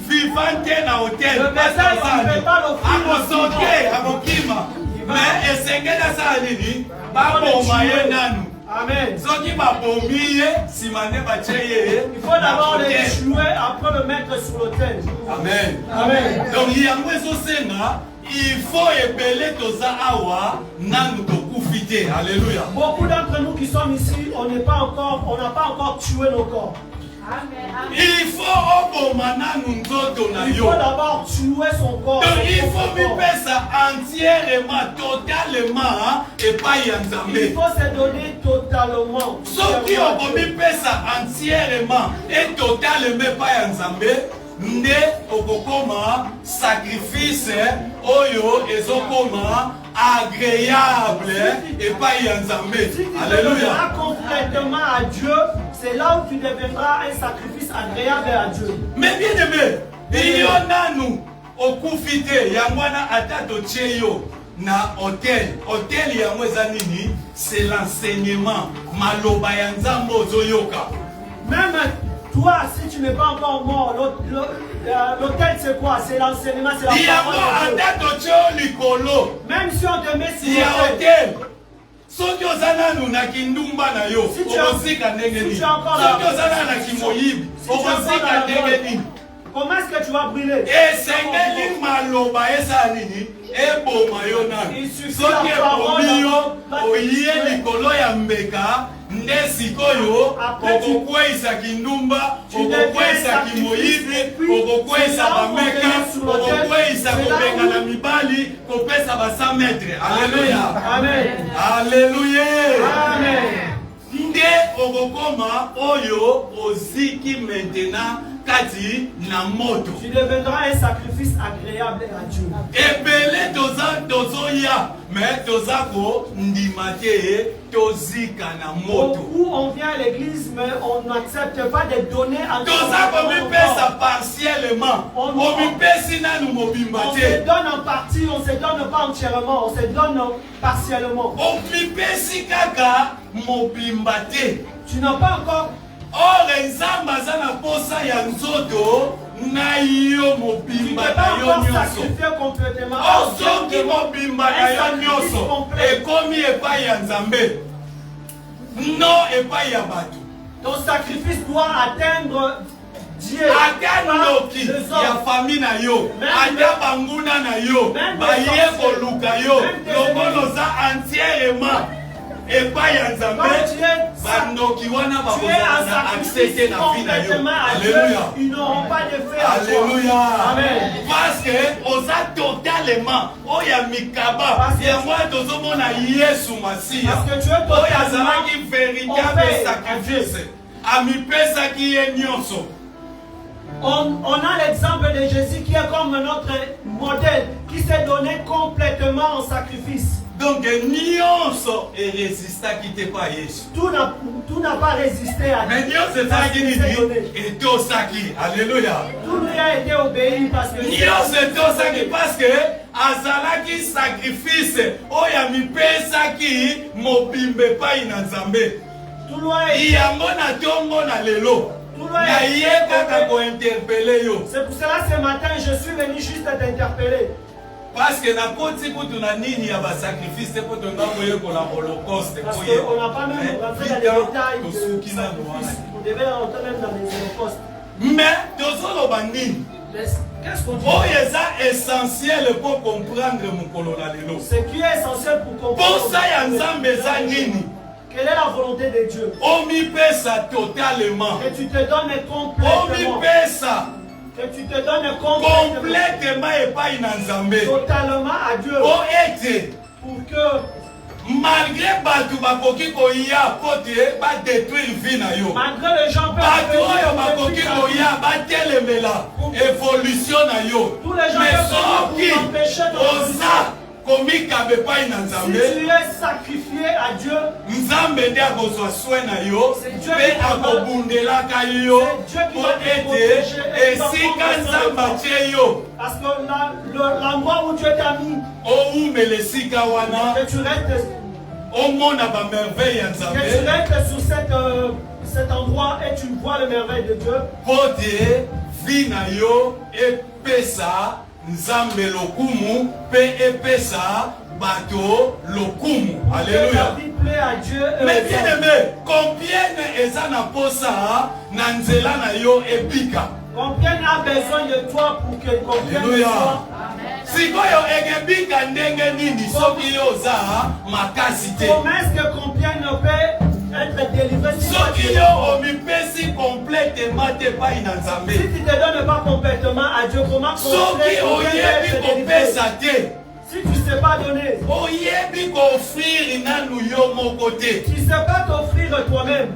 Speaker 1: vivant te na hotel.
Speaker 2: Le bétail, on ne peut pas l'offrir
Speaker 1: akosoke akokima mais esengeli asala nini baboma ye nanu.
Speaker 2: Amen.
Speaker 1: Soki babomi ye nsima nde batie ye
Speaker 2: Il faut d'abord
Speaker 1: na
Speaker 2: les
Speaker 1: hotel.
Speaker 2: jouer, après le mettre sur l'autel.
Speaker 1: Amen.
Speaker 2: Amen.
Speaker 1: Donc yango ezosenga il faut ebele toza awa nanu tokufi te. Alléluia.
Speaker 2: Beaucoup d'entre nous qui sommes ici, on n'a pas encore tué nos corps.
Speaker 1: Il faut oboma nanu nzoto na
Speaker 2: Il faut
Speaker 1: yo.
Speaker 2: d'abord tuer son corps.
Speaker 1: Donc
Speaker 2: son
Speaker 1: il faut
Speaker 2: propre corps.
Speaker 1: mipesa entièrement totalement epai ya
Speaker 2: Il
Speaker 1: nzambe.
Speaker 2: faut se donner totalement.
Speaker 1: Soki okomipesa entièrement et totalement epai ya nzambe nde okokoma sacrifice oyo ezokoma agréable et pas yanzambe.
Speaker 2: Si tu
Speaker 1: Alléluia.
Speaker 2: deviendras complètement à Dieu, c'est là où tu deviendras un sacrifice agréable à Dieu.
Speaker 1: Mais bien aimé, il y en a nous au Koufité, Yamwana Atato Tcheyo na hôtel. Hôtel Yamweza Nini, c'est l'enseignement. Maloba Yanzambo Zoyoka.
Speaker 2: Même toi, si tu n'es pas encore mort, l'hôtel c'est quoi? C'est l'enseignement, c'est la parole de Dieu.
Speaker 1: Atato Tcheyo Likolo.
Speaker 2: Même si on te met
Speaker 1: Il y
Speaker 2: sur
Speaker 1: a hôtel. Soki ozana nu na kindumba na yo, okosika ndenge nini? Soki ozana na kimoyibi, okosika ndenge nini?
Speaker 2: comment est-ce que tu vas brûler?
Speaker 1: Esengeli maloba esa nini? Eboma yo nani? Soki ebomi yo, oye likolo ya mbeka, nde sikoyo, okokweyisa kindumba, okokweyisa kimoyibi, okokweyisa bameka, okokweyisa kobenga na mibali, kopesa ba 100 mètres. Alléluia.
Speaker 2: Amen.
Speaker 1: Alléluia.
Speaker 2: Amen.
Speaker 1: Nde okokoma oyo oziki maintenant kati na moto.
Speaker 2: Tu deviendras un sacrifice agréable à Dieu.
Speaker 1: Ebele tozoya, mais tozako ndimate tozika na moto.
Speaker 2: Où on vient à l'église, mais on n'accepte pas de donner à Dieu.
Speaker 1: Tozako mipesa partiellement. Omipesi nanu
Speaker 2: On
Speaker 1: mobimbate.
Speaker 2: se donne en partie, on se donne pas entièrement, on se donne partiellement.
Speaker 1: Omipesi kaka mobimbate.
Speaker 2: Tu n'as pas encore.
Speaker 1: Or nzambe aza na posa ya nzoto na yo
Speaker 2: Tu
Speaker 1: mobimba
Speaker 2: n'es
Speaker 1: na
Speaker 2: pas
Speaker 1: yo
Speaker 2: encore
Speaker 1: nyonso.
Speaker 2: sacrifié complètement.
Speaker 1: Or soki mobimba na yo nyonso ekomi epai ya nzambe no epai ya bato.
Speaker 2: Ton sacrifice doit atteindre Dieu.
Speaker 1: Ata noki ya famille na yo, ata banguna na yo, baye koluka yo, lokola oza entièrement epai ya nzambe. Bandoki wana bakozala accepté na vie na yo. Alléluia.
Speaker 2: Ils n'auront pas de fait à toi.
Speaker 1: Alléluia.
Speaker 2: Amen.
Speaker 1: Parce que oza totalement oya mikaba yango tozomona Yesu Masiya.
Speaker 2: Parce que tu es
Speaker 1: oyo azalaki véritable sacrifice amipesaki ye nyonso.
Speaker 2: On a l'exemple de Jésus qui est comme notre modèle, qui s'est donné complètement en sacrifice.
Speaker 1: Donc nyonso erésistaki te pa Yesu.
Speaker 2: Tout n'a pas résisté à
Speaker 1: Mais nyonso ezalaki nini etosaki. Alléluia.
Speaker 2: Tout lui a été obéi parce que
Speaker 1: nyonso etosaki parce que azalaki sacrifice oyo amipesaki mobimba epai na Nzambe.
Speaker 2: tout lui a été.
Speaker 1: yango na tongo na lelo naye kaka kointerpele yo.
Speaker 2: C'est pour cela ce matin je suis venu juste t'interpeller.
Speaker 1: Parce que nakoti kutu na nini ya basacrifice te poto nga koyekola holocauste
Speaker 2: Parce qu'on n'a pas même rentré dans les détails de
Speaker 1: tosuki nano
Speaker 2: sacrifice.
Speaker 1: wana.
Speaker 2: On devait rentrer même dans les holocaustes.
Speaker 1: Mais tozoloba nini
Speaker 2: Mais qu'est-ce qu'on dit?
Speaker 1: oyo eza essentiel po comprendre mokolo na lelo.
Speaker 2: Ce qui est essentiel pour comprendre.
Speaker 1: Posa ya Nzambe eza nini?
Speaker 2: Quelle est la volonté de Dieu?
Speaker 1: Omipesa totalement.
Speaker 2: Que tu te donnes complètement.
Speaker 1: Omipesa
Speaker 2: Que tu te donnes complètement.
Speaker 1: complètement epai na Nzambe.
Speaker 2: Totalement à Dieu.
Speaker 1: Po ete
Speaker 2: Pour que
Speaker 1: malgré bato bakoki koya po te badétruire vie na yo.
Speaker 2: malgré les gens
Speaker 1: Bato oyo bakoki
Speaker 2: peuvent
Speaker 1: koya batelemela évolution na yo.
Speaker 2: tous les gens
Speaker 1: Mais
Speaker 2: peuvent
Speaker 1: soki
Speaker 2: vous empêcher de
Speaker 1: oza komikaba epai na
Speaker 2: si
Speaker 1: Nzambe,
Speaker 2: tu es sacrifié à Dieu,
Speaker 1: Nzambe nde akozwa soin na yo
Speaker 2: C'est Dieu
Speaker 1: mpe
Speaker 2: qui va-
Speaker 1: akobundelaka yo
Speaker 2: C'est Dieu qui
Speaker 1: po
Speaker 2: va te
Speaker 1: ete
Speaker 2: protéger et qui va
Speaker 1: esika
Speaker 2: prendre
Speaker 1: Nzambe
Speaker 2: soin de
Speaker 1: atie yo
Speaker 2: parce que l'endroit où Dieu t'a mis,
Speaker 1: owumela esika wana
Speaker 2: que tu restes,
Speaker 1: omona bamerveille ya
Speaker 2: que tu
Speaker 1: Nzambe
Speaker 2: restes sur cet endroit et tu vois le merveille de Dieu.
Speaker 1: po te vie na yo epesa Nzambe lokumu mpe epesa bato lokumu.
Speaker 2: Que ta
Speaker 1: Alléluia.
Speaker 2: vie plaît à Dieu.
Speaker 1: Mais bien aimé, combien eza na posa na nzela na yo ebika.
Speaker 2: Combien a besoin de toi pour que combien de
Speaker 1: Alléluia.
Speaker 2: toi
Speaker 1: Sikoyo ekebika ndenge nini soki yo oza makasi te.
Speaker 2: comment est-ce que combien ne peut être délivré si toi tu
Speaker 1: Soki yo omipesi complètement te pai na
Speaker 2: si
Speaker 1: Nzambe.
Speaker 2: tu ne te donnes pas complètement à Dieu, comment
Speaker 1: Soki oyebi kopesa te.
Speaker 2: si tu ne sais pas donner,
Speaker 1: Oyebi koofrir nanu yo moko te.
Speaker 2: tu ne sais pas t'offrir toi-même.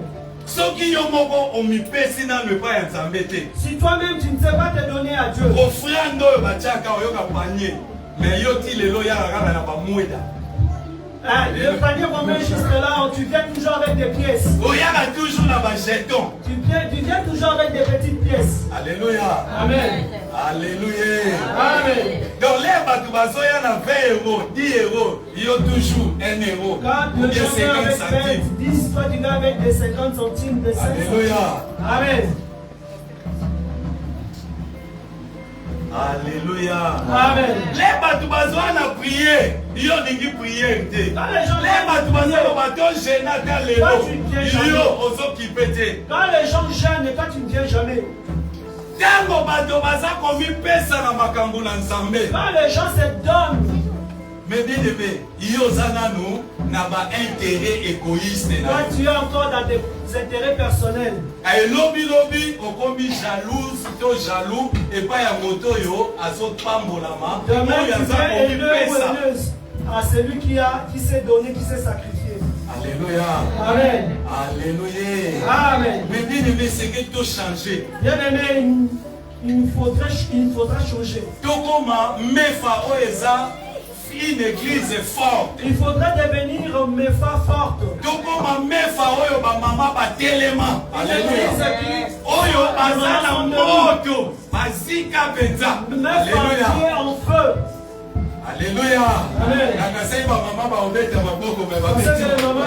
Speaker 1: soki yo moko omipesi na ne pas nzambete.
Speaker 2: Si toi-même tu ne sais pas te donner à Dieu,
Speaker 1: Offrande oyo batiaka oyoka panier, mais yo ti lelo ya kaka na ba mweda.
Speaker 2: le panier qu'on met juste là, tu viens toujours avec des pièces.
Speaker 1: Oyaka toujours na ba jeton.
Speaker 2: Tu viens toujours avec des petites pièces.
Speaker 1: Alléluia.
Speaker 2: Amen.
Speaker 1: Alléluia.
Speaker 2: Amen.
Speaker 1: Donc les batu bazoya na 20 euros, 10 euros, yo toujours 1 euro.
Speaker 2: Quand
Speaker 1: Ou
Speaker 2: le
Speaker 1: bien
Speaker 2: gens viennent
Speaker 1: 50
Speaker 2: avec
Speaker 1: centimes.
Speaker 2: 10, toi tu viens avec des 50 centimes, des 5 centimes.
Speaker 1: Alléluia.
Speaker 2: Amen.
Speaker 1: Alléluia.
Speaker 2: Amen.
Speaker 1: Les batu bazoya na prier, yo ningi prier te.
Speaker 2: Quand les gens
Speaker 1: Les batu bazoya bato gêna ta lelo. Yo ozo kipete.
Speaker 2: Quand les gens gênent, toi tu ne viens jamais.
Speaker 1: Tango bato baza komi pesa na makambo na Nzambe.
Speaker 2: Quand les gens se donnent,
Speaker 1: Mais bien aimé, yo zananu na ba intérêt égoïste
Speaker 2: toi
Speaker 1: na.
Speaker 2: tu es encore dans tes intérêts personnels.
Speaker 1: Ay lobi okomi jalouse to jaloux et pas ya moto yo azo pambolama.
Speaker 2: Demain
Speaker 1: Oyo
Speaker 2: tu
Speaker 1: aza
Speaker 2: viens
Speaker 1: komi
Speaker 2: élever ou
Speaker 1: pesa.
Speaker 2: éleuse à celui qui s'est donné, qui s'est sacrifié.
Speaker 1: Alléluia.
Speaker 2: Amen.
Speaker 1: Alléluia.
Speaker 2: Amen.
Speaker 1: Mais bien aimé, c'est que tout changer.
Speaker 2: Bien aimé, il faudra changer.
Speaker 1: Tokoma mefa oeza une église forte.
Speaker 2: Il faudra devenir mefa forte.
Speaker 1: Tokoma mefa oyo ba mama ba telema. Alléluia. Oyo bazana moto. Bazika benza. Alléluia.
Speaker 2: Mefa qui est en feu.
Speaker 1: Alléluia.
Speaker 2: Amen.
Speaker 1: Nakasai ba mama ba obeta maboko me ba
Speaker 2: Vous savez que les mamans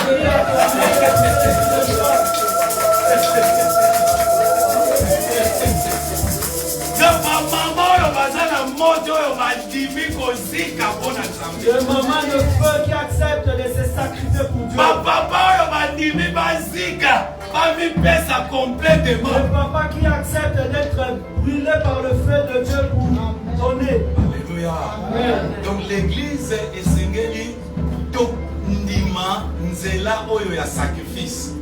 Speaker 2: le maman de feu qui accepte de se sacrifier pour Dieu.
Speaker 1: Papa complètement.
Speaker 2: Le papa qui accepte d'être brûlé par le feu de Dieu pour donner.
Speaker 1: Alléluia.
Speaker 2: Amen.
Speaker 1: Donc l'église est singeli to ndima nzela oyo ya sacrifice.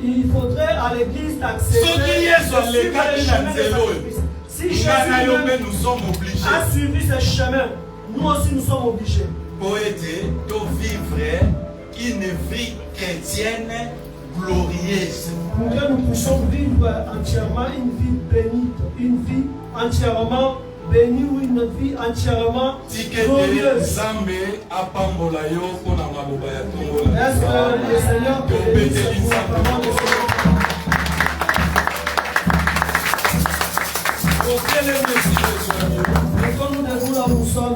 Speaker 2: Il faudrait à l'église d'accepter. Si Jésus
Speaker 1: nous sommes obligés.
Speaker 2: a suivi ce chemin, nous aussi nous sommes obligés.
Speaker 1: Pour aider, de vivre une vie chrétienne glorieuse.
Speaker 2: Pour que nous puissions vivre entièrement une vie bénite, une vie entièrement bénie ou une vie entièrement glorieuse. Est-ce que le Seigneur peut bénir pour la parole de Dieu? Mettons-nous debout là où nous sommes.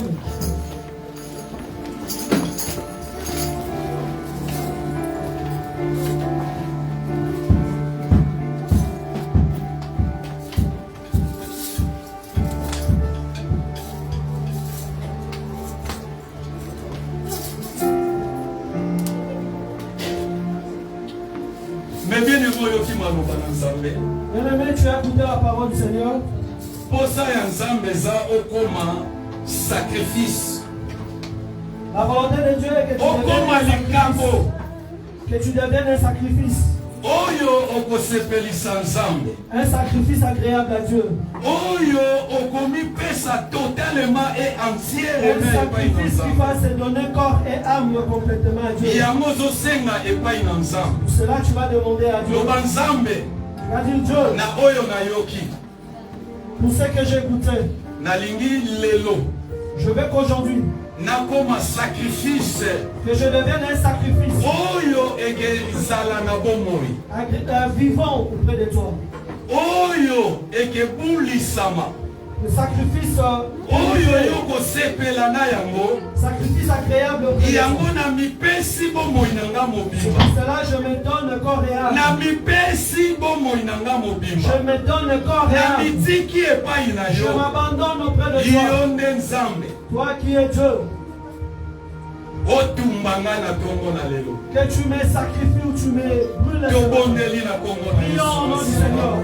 Speaker 1: Mais bien aimé,
Speaker 2: Bien-aimé, tu as écouté la parole du Seigneur.
Speaker 1: Posa ya Nzambe za okoma sacrifice.
Speaker 2: La volonté de Dieu est que tu deviennes un sacrifice.
Speaker 1: Oyo okosepelisa Nzambe.
Speaker 2: Un sacrifice agréable à Dieu.
Speaker 1: Oyo okomi pesa totalement et entièrement
Speaker 2: Un sacrifice qui va se donner corps et âme complètement à Dieu.
Speaker 1: yango zosenga epai na Nzambe.
Speaker 2: Pour cela, tu vas demander à Dieu.
Speaker 1: Loba Nzambe
Speaker 2: Tu vas dire Dieu,
Speaker 1: na oyo nayoki
Speaker 2: pour ce que j'ai goûté,
Speaker 1: nalingi lelo
Speaker 2: je veux qu'aujourd'hui,
Speaker 1: nakoma sacrifice
Speaker 2: que je devienne un sacrifice
Speaker 1: oyo ekezala na bomoi,
Speaker 2: vivant auprès de toi.
Speaker 1: oyo ekebulisama,
Speaker 2: Le sacrifice,
Speaker 1: oyo yokosepela na yango,
Speaker 2: sacrifice agréable auprès de toi.
Speaker 1: yango na mipesi bomoi nanga mobimba,
Speaker 2: Pour cela, je me donne corps et âme.
Speaker 1: na mipesi bomoi nanga
Speaker 2: Je
Speaker 1: mobimba,
Speaker 2: me donne corps et
Speaker 1: na
Speaker 2: âme.
Speaker 1: mitiki epai na
Speaker 2: Je
Speaker 1: yo,
Speaker 2: m'abandonne auprès de toi.
Speaker 1: yo nde Nzambe
Speaker 2: Toi qui es Dieu,
Speaker 1: otumbanga na tongo na lelo,
Speaker 2: que tu me sacrifies ou tu me brûles.
Speaker 1: tobondeli na kongo na
Speaker 2: Prions au nom du
Speaker 1: Yesu.
Speaker 2: Seigneur.